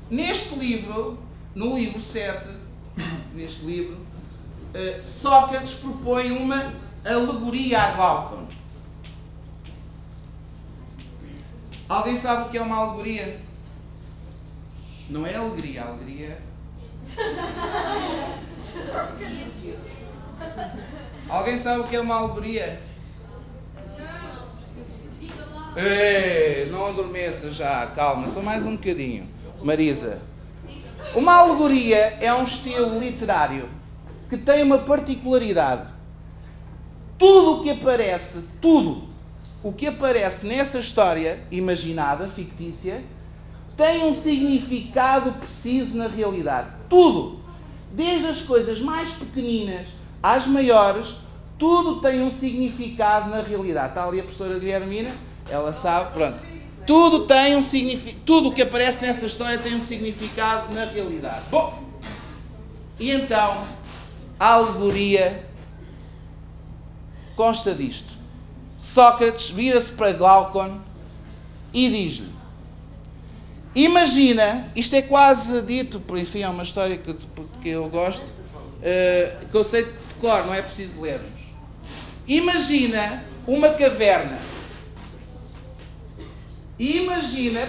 Neste livro, no livro 7, Sócrates propõe uma alegoria a Glaucon. Alguém sabe o que é uma alegoria? Não é alegria, alegria. Alguém sabe o que é uma alegoria? Não adormeça já, calma, só mais um bocadinho. Marisa. Uma alegoria é um estilo literário que tem uma particularidade. Tudo o que aparece nessa história imaginada, fictícia, tem um significado preciso na realidade. Tudo. Desde as coisas mais pequeninas às maiores, tudo tem um significado na realidade. Está ali a professora Guilhermina, ela sabe, pronto. Tudo tem um significado, tudo o que aparece nessa história tem um significado na realidade. Bom, e então, a alegoria consta disto. Sócrates vira-se para Glaucon e diz-lhe: imagina, isto é quase dito, enfim, é uma história que eu gosto, que eu sei de cor, não é preciso lermos. Imagina uma caverna.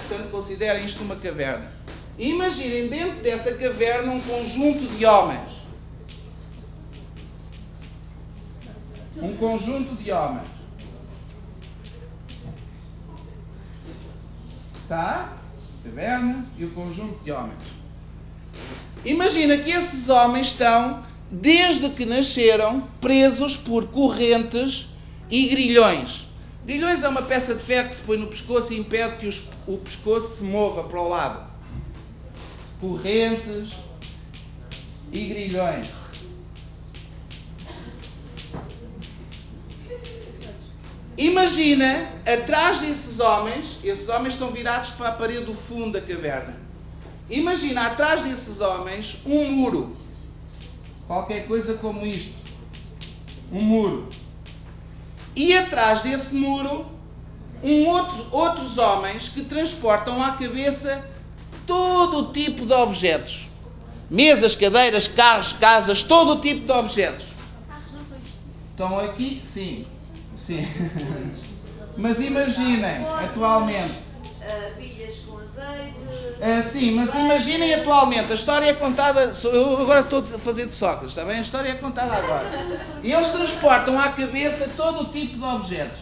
Portanto, considerem isto uma caverna. Imaginem dentro dessa caverna um conjunto de homens. Tá? Caverna e o conjunto de homens. Imagina que esses homens estão, desde que nasceram, presos por correntes e grilhões. Grilhões é uma peça de ferro que se põe no pescoço e impede que o pescoço se mova para o lado. Correntes e grilhões. Imagina, atrás desses homens, esses homens estão virados para a parede do fundo da caverna. Imagina, atrás desses homens, um muro. Qualquer coisa como isto. Um muro. E atrás desse muro, outros homens que transportam à cabeça todo o tipo de objetos. Mesas, cadeiras, carros, casas, todo o tipo de objetos. Estão aqui? Sim. Mas imaginem, atualmente. Bilhas com azeite. Sim, mas imaginem atualmente. A história é contada. Eu agora estou a fazer de Sócrates, está bem? A história é contada agora. E eles transportam à cabeça todo o tipo de objetos.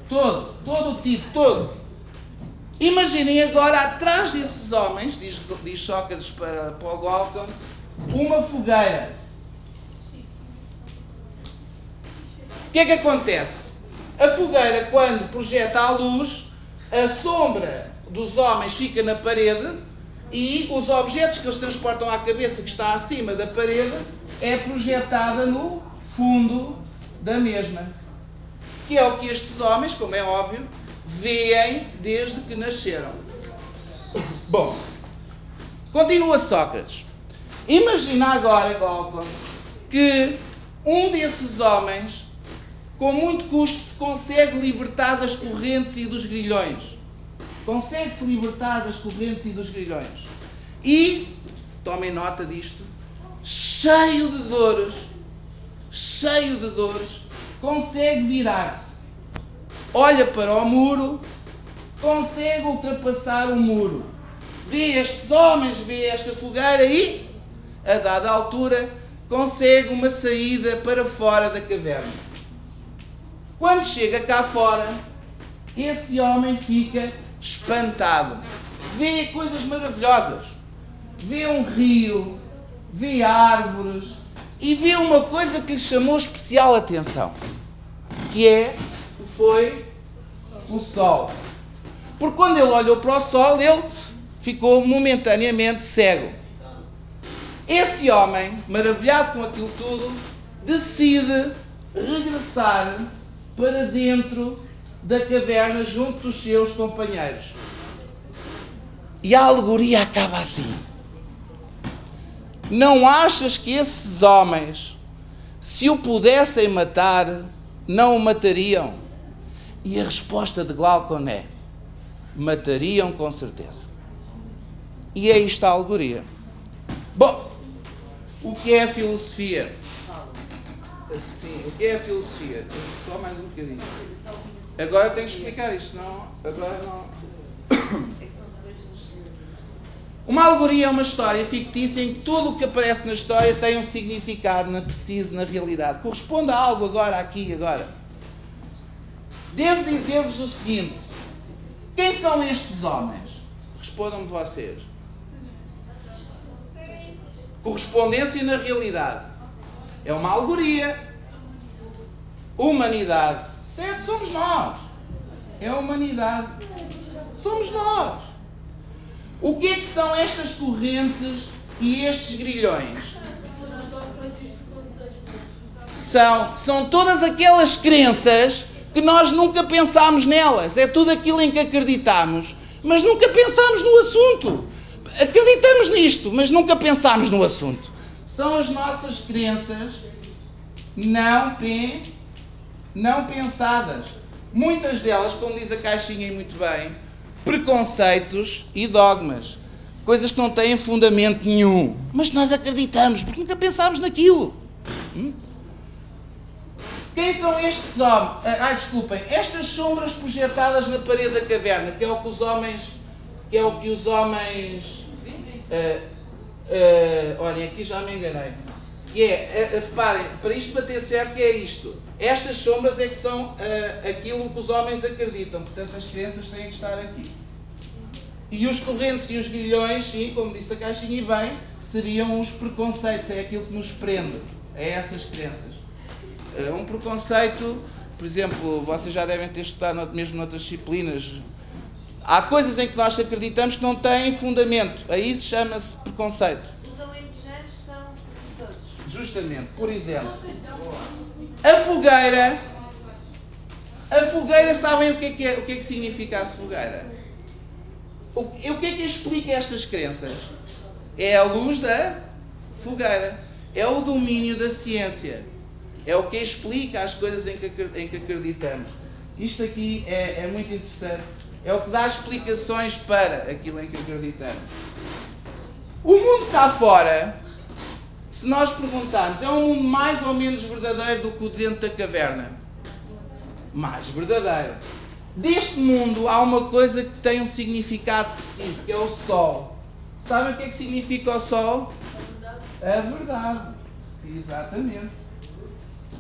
Todo o tipo, todo. Imaginem agora, atrás desses homens, diz Sócrates para o Glaucon, uma fogueira. O que é que acontece? A fogueira, quando projeta a luz, a sombra dos homens fica na parede e os objetos que eles transportam à cabeça, que está acima da parede, é projetada no fundo da mesma. Que é o que estes homens, como é óbvio, veem desde que nasceram. Bom, continua Sócrates. Imagina agora, Glaucon, que um desses homens com muito custo se consegue libertar das correntes e dos grilhões. Consegue-se libertar das correntes e dos grilhões. E, tomem nota disto, cheio de dores, consegue virar-se. Olha para o muro, consegue ultrapassar o muro. Vê estes homens, vê esta fogueira e, a dada altura, consegue uma saída para fora da caverna. Quando chega cá fora, esse homem fica espantado. Vê coisas maravilhosas. Vê um rio, vê árvores e vê uma coisa que lhe chamou especial atenção, que foi o sol. Porque quando ele olhou para o sol, ele ficou momentaneamente cego. Esse homem, maravilhado com aquilo tudo, decide regressar para dentro da caverna junto dos seus companheiros. E a alegoria acaba assim. Não achas que esses homens, se o pudessem matar, não o matariam? E a resposta de Glaucon é: matariam com certeza. E é isto a alegoria. Bom, o que é a filosofia? Sim, o que é a filosofia? Só mais um bocadinho. Agora tenho que explicar isto, senão agora não. Uma alegoria é uma história fictícia em que tudo o que aparece na história tem um significado preciso na realidade. Corresponde a algo agora, aqui, agora. Devo dizer-vos o seguinte: quem são estes homens? Respondam-me vocês. Correspondência na realidade. É uma alegoria. Humanidade. Certo, somos nós. É a humanidade. Somos nós. O que é que são estas correntes e estes grilhões? São todas aquelas crenças que nós nunca pensámos nelas. É tudo aquilo em que acreditamos, mas nunca pensámos no assunto. Acreditamos nisto, mas nunca pensámos no assunto. São as nossas crenças não pensadas. Muitas delas, como diz a caixinha muito bem, preconceitos e dogmas. Coisas que não têm fundamento nenhum. Mas nós acreditamos, porque nunca pensámos naquilo. Quem são estes homens? Desculpem. Estas sombras projetadas na parede da caverna, que é o que os homens... olhem, aqui já me enganei. Reparem, para isto bater certo, é isto. Estas sombras é que são aquilo que os homens acreditam. Portanto, as crenças têm que estar aqui. E os correntes e os grilhões, sim, como disse a caixinha e bem, seriam os preconceitos. É aquilo que nos prende a essas crenças. Um preconceito, por exemplo, vocês já devem ter estudado mesmo noutras disciplinas. Há coisas em que nós acreditamos que não têm fundamento. Aí chama-se preconceito. Os alentejanos são preguiçosos. Justamente. Por exemplo, a fogueira, sabem o que é que significa a fogueira? O que é que explica estas crenças? É a luz da fogueira. É o domínio da ciência. É o que explica as coisas em que acreditamos. Isto aqui é muito interessante. É o que dá explicações para aquilo em que acreditamos. O mundo cá fora, se nós perguntarmos, é um mundo mais ou menos verdadeiro do que o dentro da caverna? Mais verdadeiro. Deste mundo há uma coisa que tem um significado preciso, que é o sol. Sabem o que é que significa o sol? A verdade. Exatamente.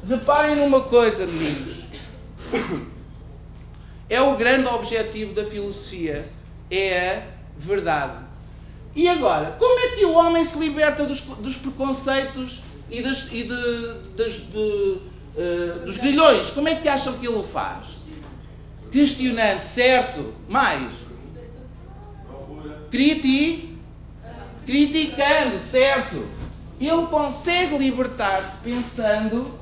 Reparem numa coisa, meninos. É o grande objetivo da filosofia, é a verdade. E agora, como é que o homem se liberta dos preconceitos e dos grilhões? Como é que acham que ele o faz? Questionando, certo? Mais? Criticando, certo? Ele consegue libertar-se pensando,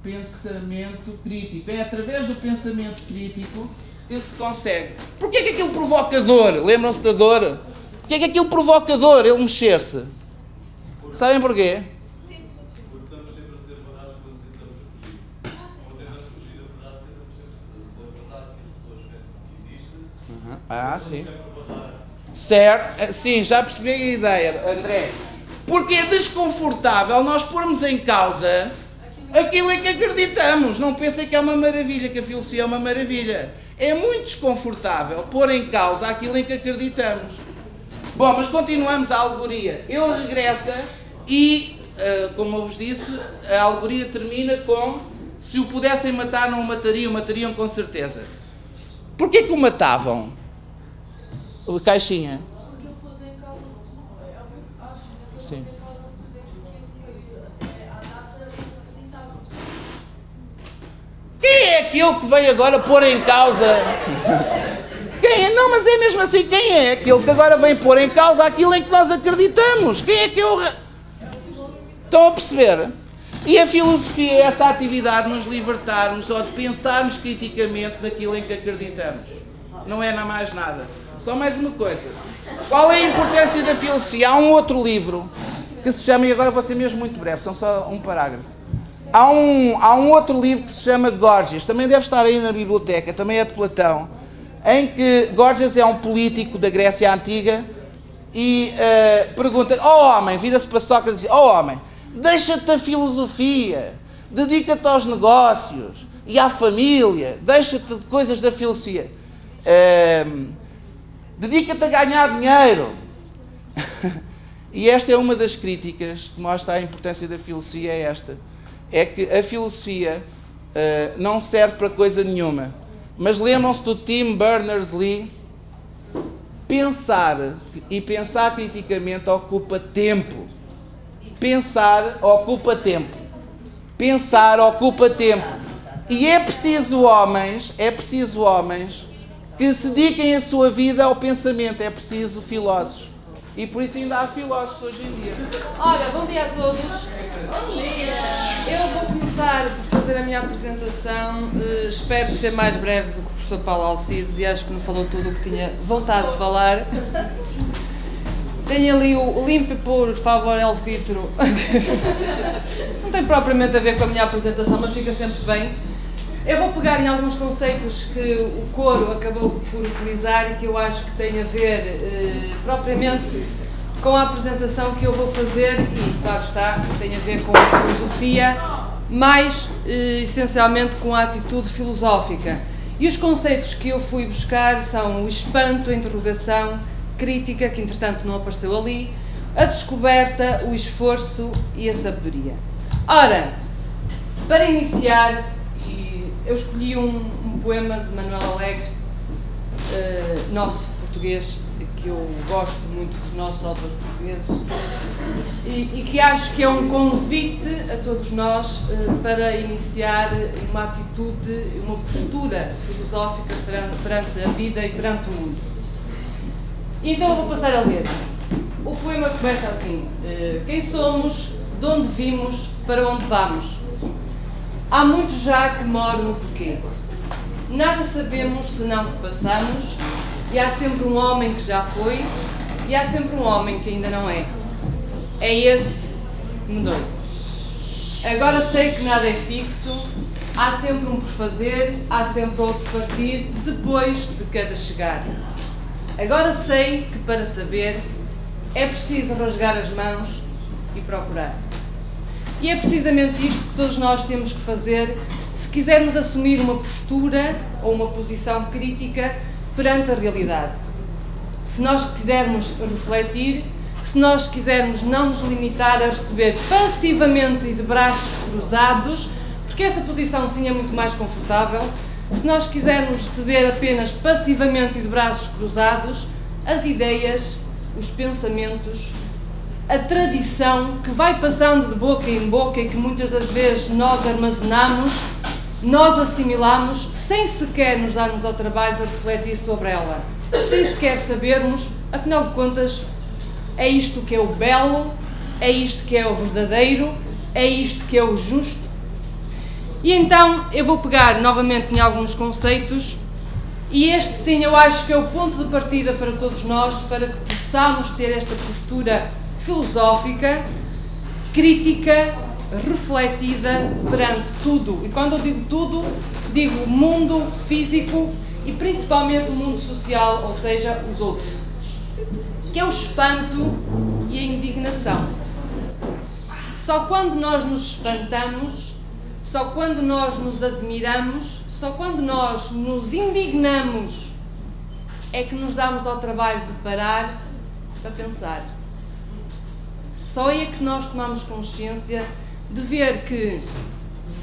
pensamento crítico. É através do pensamento crítico que se consegue. Porquê é que aquilo provoca dor? Lembram-se da dor? Porquê é que aquilo provoca dor, ele mexer-se? Sabem porquê? a ser verdades quando tentamos fugir. Quando tentamos fugir da verdade, tentamos sempre da verdade que as pessoas pensam que existe. Sim. Sempre barrar. Certo, sim, já percebi a ideia, André. Porque é desconfortável nós pormos em causa aquilo em que acreditamos. Não pensem que é uma maravilha, que a filosofia é uma maravilha. É muito desconfortável pôr em causa aquilo em que acreditamos. Bom, mas continuamos a alegoria. Ele regressa e, como eu vos disse, a alegoria termina com: se o pudessem matar, não o matariam, matariam com certeza. Porquê que o matavam? O Caixinha. Porque ele pôs em causa, acho, Sim. em causa a data acreditável. Quem é aquele que veio agora pôr em causa? Quem é? Não, mas é mesmo assim, quem é aquele que agora vem pôr em causa aquilo em que nós acreditamos? Quem é que eu... Estão a perceber? E a filosofia é essa atividade de nos libertarmos ou de pensarmos criticamente naquilo em que acreditamos. Não é mais nada. Só mais uma coisa. Qual é a importância da filosofia? Há um outro livro que se chama, e agora vou ser mesmo muito breve, são só um parágrafo. Há um outro livro que se chama Górgias, também deve estar aí na biblioteca, também é de Platão, em que Górgias é um político da Grécia Antiga e pergunta: ó homem, vira-se para Sócrates e diz: ó homem, deixa-te da filosofia, dedica-te aos negócios e à família, deixa-te de coisas da filosofia. Dedica-te a ganhar dinheiro. E esta é uma das críticas que mostra a importância da filosofia, é esta. É que a filosofia não serve para coisa nenhuma. Mas lembram-se do Tim Berners-Lee? Pensar e pensar criticamente ocupa tempo. Pensar ocupa tempo. Pensar ocupa tempo. E é preciso homens que se dediquem a sua vida ao pensamento. É preciso filósofos. E por isso ainda há filósofos hoje em dia. Ora, bom dia a todos. Bom dia. Eu vou começar por fazer a minha apresentação. Espero ser mais breve do que o professor Paulo Alcides e acho que não falou tudo o que tinha vontade de falar. Tenho ali o limpe, por favor, el filtro. Não tem propriamente a ver com a minha apresentação, mas fica sempre bem. Eu vou pegar em alguns conceitos que o coro acabou por utilizar e que eu acho que têm a ver propriamente com a apresentação que eu vou fazer e, claro está, tem a ver com a filosofia, mais essencialmente com a atitude filosófica. E os conceitos que eu fui buscar são o espanto, a interrogação, crítica, que entretanto não apareceu ali, a descoberta, o esforço e a sabedoria. Ora, para iniciar, eu escolhi um poema de Manuel Alegre, nosso português, que eu gosto muito dos nossos autores portugueses, e que acho que é um convite a todos nós para iniciar uma atitude, uma postura filosófica perante a vida e perante o mundo. Então eu vou passar a ler. O poema começa assim: quem somos, de onde vimos, para onde vamos? Há muitos já que moram no porquê. Nada sabemos senão que passamos, e há sempre um homem que já foi, e há sempre um homem que ainda não é. É esse que me dou. Agora sei que nada é fixo, há sempre um por fazer, há sempre outro partir, depois de cada chegar. Agora sei que para saber é preciso rasgar as mãos e procurar. E é precisamente isto que todos nós temos que fazer se quisermos assumir uma postura ou uma posição crítica perante a realidade. Se nós quisermos refletir, se nós quisermos não nos limitar a receber passivamente e de braços cruzados, porque essa posição sim é muito mais confortável, se nós quisermos receber apenas passivamente e de braços cruzados, as ideias, os pensamentos, a tradição que vai passando de boca em boca e que muitas das vezes nós armazenamos, nós assimilamos, sem sequer nos darmos ao trabalho de refletir sobre ela, sem sequer sabermos, afinal de contas, é isto que é o belo, é isto que é o verdadeiro, é isto que é o justo. E então eu vou pegar novamente em alguns conceitos, e este sim eu acho que é o ponto de partida para todos nós, para que possamos ter esta postura filosófica, crítica refletida perante tudo. E quando eu digo tudo, digo o mundo físico e principalmente o mundo social, ou seja, os outros. Que é o espanto e a indignação. Só quando nós nos espantamos, só quando nós nos admiramos, só quando nós nos indignamos, é que nos damos ao trabalho de parar para pensar. Só aí é que nós tomamos consciência de ver que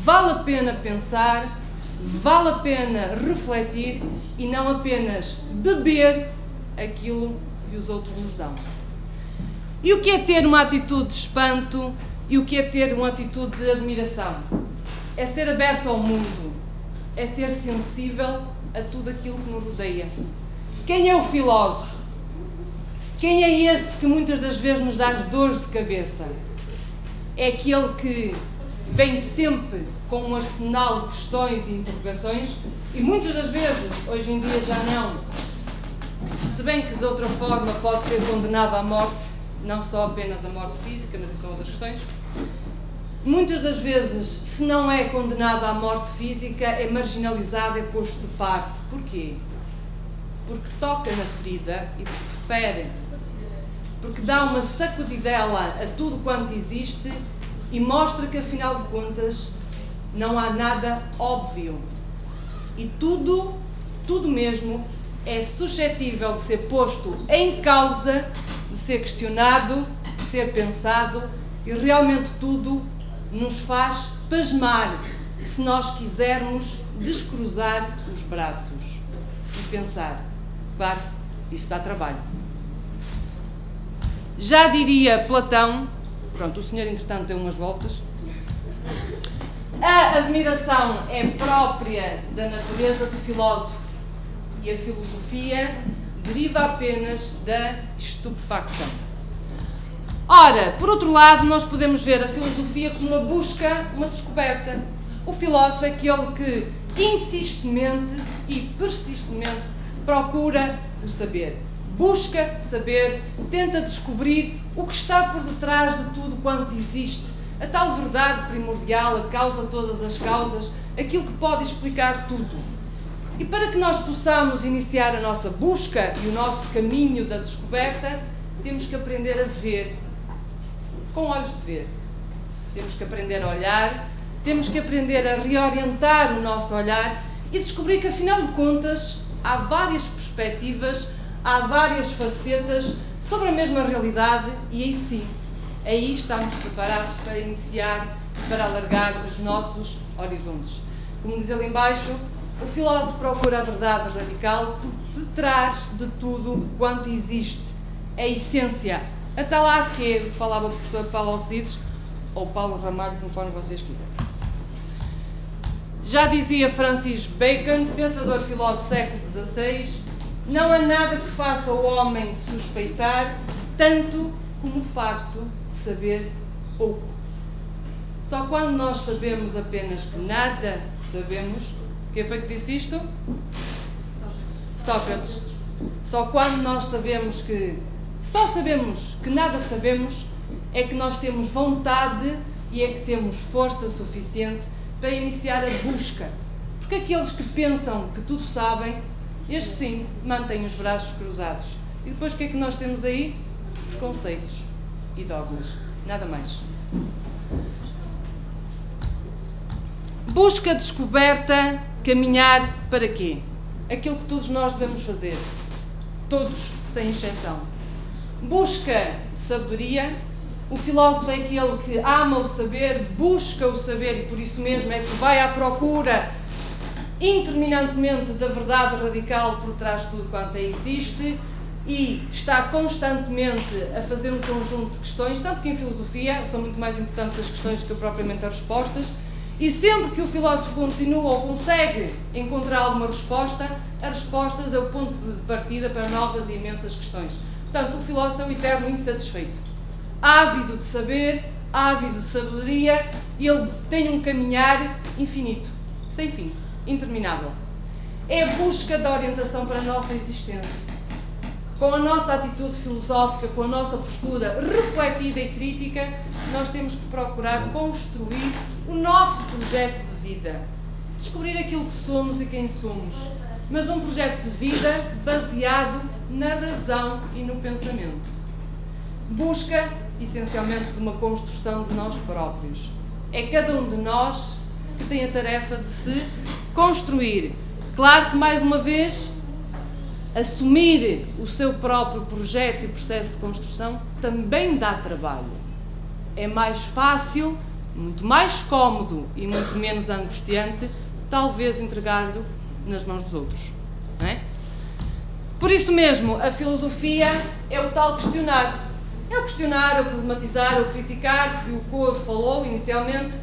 vale a pena pensar, vale a pena refletir e não apenas beber aquilo que os outros nos dão. E o que é ter uma atitude de espanto e o que é ter uma atitude de admiração? É ser aberto ao mundo, é ser sensível a tudo aquilo que nos rodeia. Quem é o filósofo? Quem é esse que muitas das vezes nos dá dores de cabeça? É aquele que vem sempre com um arsenal de questões e interrogações e muitas das vezes, hoje em dia já não, se bem que de outra forma pode ser condenado à morte, não só apenas a morte física, mas isso são outras questões. Muitas das vezes, se não é condenado à morte física, é marginalizado, é posto de parte. Porquê? Porque toca na ferida e porque fere. Porque dá uma sacudidela a tudo quanto existe e mostra que, afinal de contas, não há nada óbvio. E tudo mesmo, é suscetível de ser posto em causa, de ser questionado, de ser pensado e realmente tudo nos faz pasmar se nós quisermos descruzar os braços e pensar. Claro, isto dá trabalho. Já diria Platão, pronto, o senhor entretanto deu umas voltas, a admiração é própria da natureza do filósofo e a filosofia deriva apenas da estupefacção. Ora, por outro lado, nós podemos ver a filosofia como uma busca, uma descoberta. O filósofo é aquele que insistentemente e persistentemente procura o saber. Busca saber, tenta descobrir o que está por detrás de tudo quanto existe, a tal verdade primordial, a causa de todas as causas, aquilo que pode explicar tudo. E para que nós possamos iniciar a nossa busca e o nosso caminho da descoberta, temos que aprender a ver, com olhos de ver. Temos que aprender a olhar, temos que aprender a reorientar o nosso olhar e descobrir que, afinal de contas, há várias perspectivas, há várias facetas sobre a mesma realidade e aí sim, aí estamos preparados para iniciar, para alargar os nossos horizontes. Como diz ali embaixo, o filósofo procura a verdade radical por detrás de tudo quanto existe, a essência, a tal arquê que falava o professor Paulo Alcides, ou Paulo Ramalho, conforme vocês quiserem. Já dizia Francis Bacon, pensador filósofo do século XVI, não há nada que faça o homem suspeitar tanto como o facto de saber pouco. Só quando nós sabemos apenas que nada sabemos, quem foi que disse isto? Sócrates. Só quando nós sabemos que só sabemos que nada sabemos é que nós temos vontade e é que temos força suficiente para iniciar a busca. Porque aqueles que pensam que tudo sabem, estes sim mantêm os braços cruzados. E depois o que é que nós temos aí? Preconceitos e dogmas. Nada mais. Busca, descoberta, caminhar para quê? Aquilo que todos nós devemos fazer. Todos, sem exceção. Busca sabedoria. O filósofo é aquele que ama o saber, busca o saber e por isso mesmo é que vai à procura interminantemente da verdade radical por trás de tudo quanto existe e está constantemente a fazer um conjunto de questões, tanto que em filosofia são muito mais importantes as questões do que propriamente as respostas, e sempre que o filósofo continua ou consegue encontrar alguma resposta, as respostas é o ponto de partida para novas e imensas questões. Portanto, o filósofo é o eterno insatisfeito, ávido de saber, ávido de sabedoria, e ele tem um caminhar infinito, sem fim, interminável. É a busca da orientação para a nossa existência. com a nossa atitude filosófica, com a nossa postura refletida e crítica, nós temos que procurar construir o nosso projeto de vida. Descobrir aquilo que somos e quem somos. Mas um projeto de vida baseado na razão e no pensamento. Busca, essencialmente, de uma construção de nós próprios. É cada um de nós que tem a tarefa de se construir. Claro que, mais uma vez, assumir o seu próprio projeto e processo de construção também dá trabalho. É mais fácil, muito mais cómodo e muito menos angustiante, talvez entregar-lhe nas mãos dos outros. Não é? Por isso mesmo, a filosofia é o tal questionar. É o questionar, é o problematizar, é o criticar, que o Coro falou inicialmente.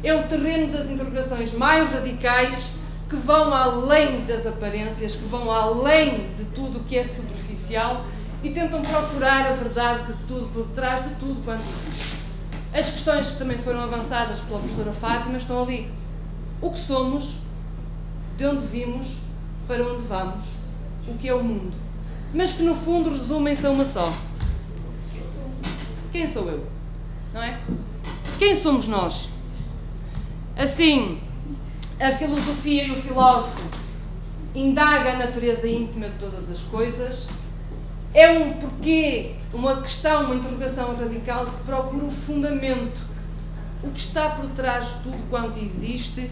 É o terreno das interrogações mais radicais, que vão além das aparências, que vão além de tudo o que é superficial e tentam procurar a verdade de tudo, por detrás de tudo quanto existe. As questões que também foram avançadas pela professora Fátima estão ali. O que somos, de onde vimos, para onde vamos, o que é o mundo. Mas que no fundo resumem-se a uma só. Quem sou eu? Não é? Quem somos nós? Assim, a filosofia e o filósofo indaga a natureza íntima de todas as coisas. É um porquê, uma questão, uma interrogação radical que procura o fundamento, o que está por trás de tudo quanto existe,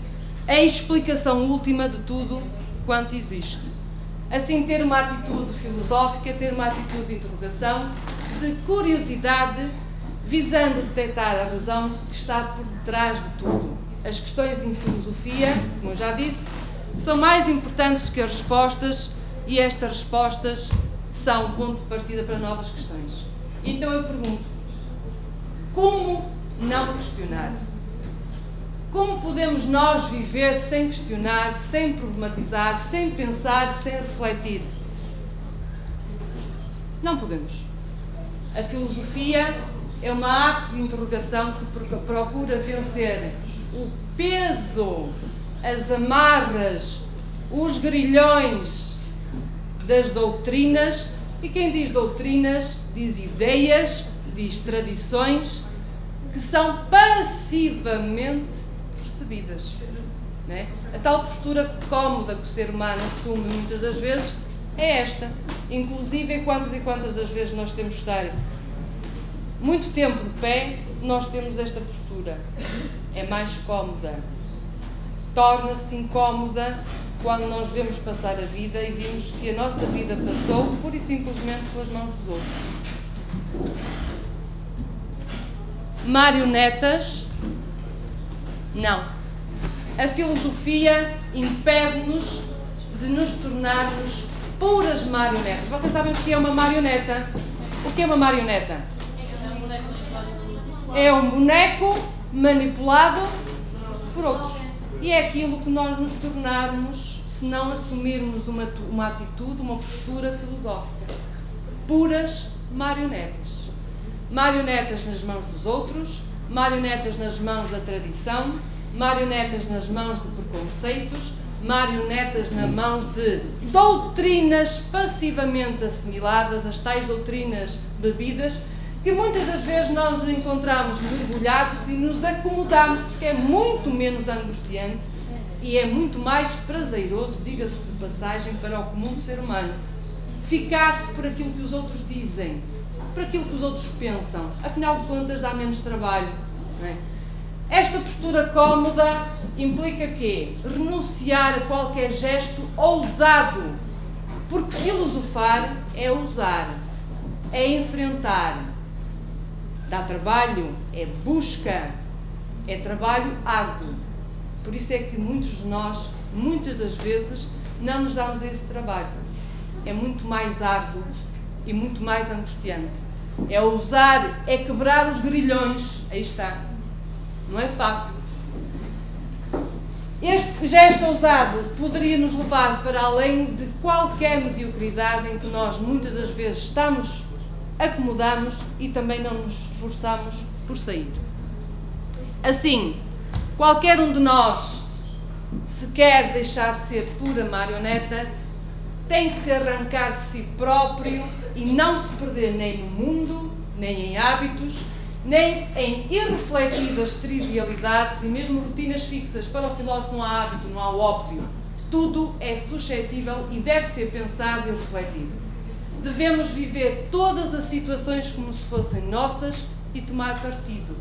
a explicação última de tudo quanto existe. Assim, ter uma atitude filosófica, ter uma atitude de interrogação, de curiosidade, visando detectar a razão que está por detrás de tudo. As questões em filosofia, como eu já disse, são mais importantes que as respostas, e estas respostas são ponto de partida para novas questões. Então eu pergunto, como não questionar? Como podemos nós viver sem questionar, sem problematizar, sem pensar, sem refletir? Não podemos. A filosofia é uma arte de interrogação que procura vencer o peso, as amarras, os grilhões das doutrinas, e quem diz doutrinas diz ideias, diz tradições que são passivamente percebidas. Não é? A tal postura cómoda que o ser humano assume muitas das vezes é esta. Inclusive, quantas e quantas das vezes nós temos que estar muito tempo de pé, nós temos esta postura. É mais cómoda. Torna-se incómoda quando nós vemos passar a vida e vimos que a nossa vida passou pura e simplesmente pelas mãos dos outros. Marionetas? Não. A filosofia impede-nos de nos tornarmos puras marionetas. Vocês sabem o que é uma marioneta? O que é uma marioneta? É um boneco manipulado por outros. E é aquilo que nós nos tornarmos se não assumirmos uma atitude, uma postura filosófica. Puras marionetas. Marionetas nas mãos dos outros, marionetas nas mãos da tradição, marionetas nas mãos de preconceitos, marionetas nas mãos de doutrinas passivamente assimiladas, as tais doutrinas bebidas, que muitas das vezes nós nos encontramos mergulhados e nos acomodamos, porque é muito menos angustiante e é muito mais prazeroso, diga-se de passagem, para o comum ser humano, ficar-se por aquilo que os outros dizem, por aquilo que os outros pensam. Afinal de contas, dá menos trabalho. Não é? Esta postura cómoda implica quê? Renunciar a qualquer gesto ousado, porque filosofar é ousar, é enfrentar. Dá trabalho, é busca, é trabalho árduo. Por isso é que muitos de nós, muitas das vezes, não nos damos a esse trabalho. É muito mais árduo e muito mais angustiante. É ousar, é quebrar os grilhões. Aí está. Não é fácil. Este gesto ousado poderia nos levar para além de qualquer mediocridade em que nós, muitas das vezes, acomodamos e também não nos esforçamos por sair. Assim, qualquer um de nós, se quer deixar de ser pura marioneta, tem que arrancar de si próprio e não se perder nem no mundo, nem em hábitos, nem em irrefletidas trivialidades e mesmo rotinas fixas. Para o filósofo não há hábito, não há o óbvio. Tudo é suscetível e deve ser pensado e refletido. Devemos viver todas as situações como se fossem nossas e tomar partido.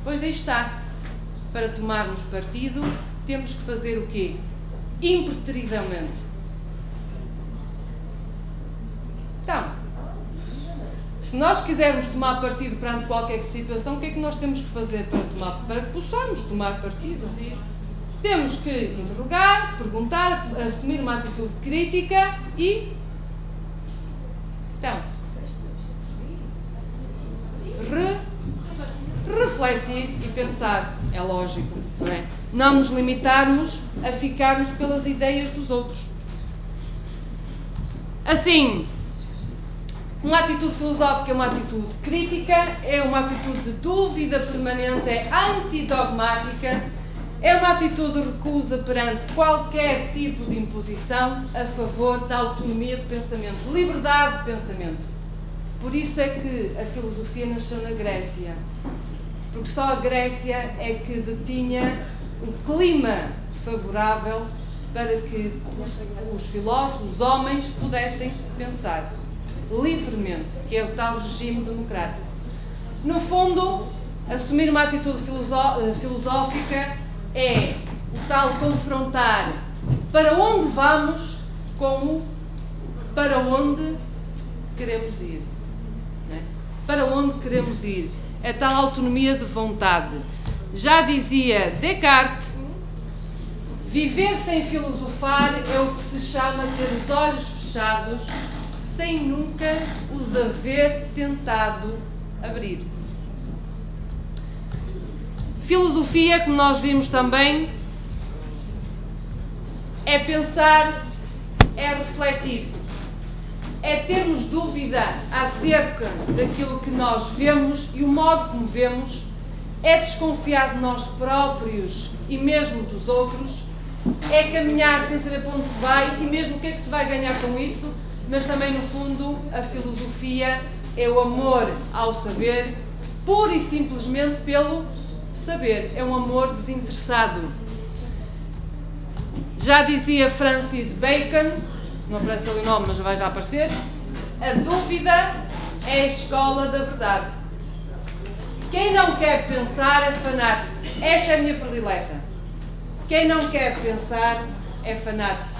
Pois aí está. Para tomarmos partido, temos que fazer o quê? Impreterivelmente. Então, se nós quisermos tomar partido perante qualquer situação, o que é que nós temos que fazer para que possamos tomar partido? Temos que interrogar, perguntar, assumir uma atitude crítica e... Então, refletir e pensar, é lógico, não é? Não nos limitarmos a ficarmos pelas ideias dos outros. Assim, uma atitude filosófica é uma atitude crítica, é uma atitude de dúvida permanente, é antidogmática, é uma atitude de recusa perante qualquer tipo de imposição a favor da autonomia de pensamento, liberdade de pensamento. Por isso é que a filosofia nasceu na Grécia, porque só a Grécia é que detinha o clima favorável para que os filósofos, os homens, pudessem pensar livremente, que é o tal regime democrático. No fundo, assumir uma atitude filosófica é o tal confrontar para onde vamos com o para onde queremos ir. Não é? Para onde queremos ir. É tal autonomia de vontade. Já dizia Descartes, viver sem filosofar é o que se chama ter os olhos fechados sem nunca os haver tentado abrir. Filosofia, como nós vimos também, é pensar, é refletir, é termos dúvida acerca daquilo que nós vemos e o modo como vemos, é desconfiar de nós próprios e mesmo dos outros, é caminhar sem saber para onde se vai e mesmo o que é que se vai ganhar com isso, mas também, no fundo, a filosofia é o amor ao saber, pura e simplesmente pelo saber. É um amor desinteressado. Já dizia Francis Bacon, não aparece ali o nome, mas vai já aparecer, a dúvida é a escola da verdade. Quem não quer pensar é fanático. Esta é a minha predileta. Quem não quer pensar é fanático.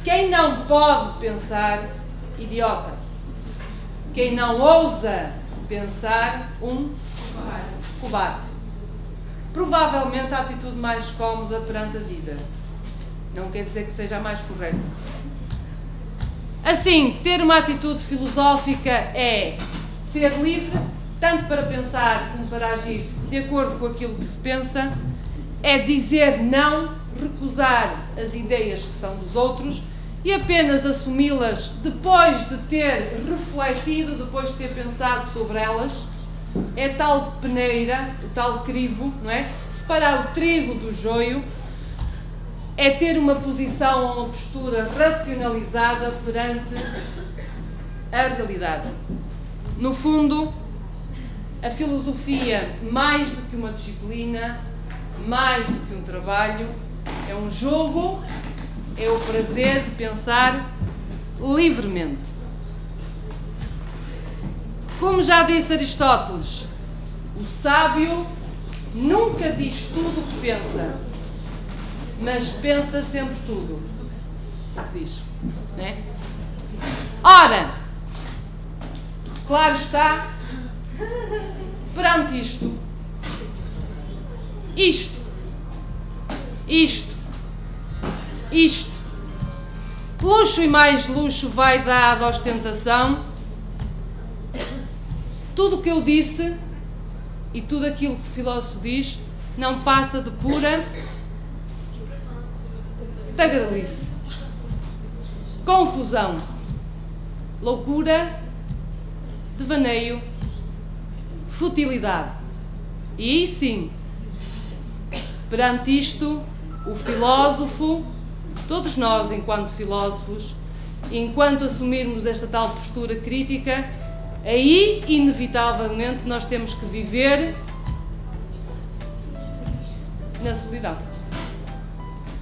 Quem não pode pensar, idiota. Quem não ousa pensar, cobarde. Provavelmente a atitude mais cómoda perante a vida. Não quer dizer que seja a mais correta. Assim, ter uma atitude filosófica é ser livre, tanto para pensar como para agir de acordo com aquilo que se pensa, é dizer não, recusar as ideias que são dos outros e apenas assumi-las depois de ter refletido, depois de ter pensado sobre elas. É tal peneira, o tal crivo, não é? Separar o trigo do joio, é ter uma posição, uma postura racionalizada perante a realidade. No fundo, a filosofia, mais do que uma disciplina, mais do que um trabalho, é um jogo, é o prazer de pensar livremente. Como já disse Aristóteles, o sábio nunca diz tudo o que pensa, mas pensa sempre tudo o que diz, não é? Ora, claro está, perante isto, luxo e mais luxo, vaidade, ostentação, tudo o que eu disse e tudo aquilo que o filósofo diz não passa de pura tagarelice, confusão, loucura, devaneio, futilidade. E aí sim, perante isto, o filósofo, todos nós enquanto filósofos, enquanto assumirmos esta tal postura crítica, aí, inevitavelmente, nós temos que viver na solidão.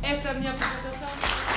Esta é a minha apresentação.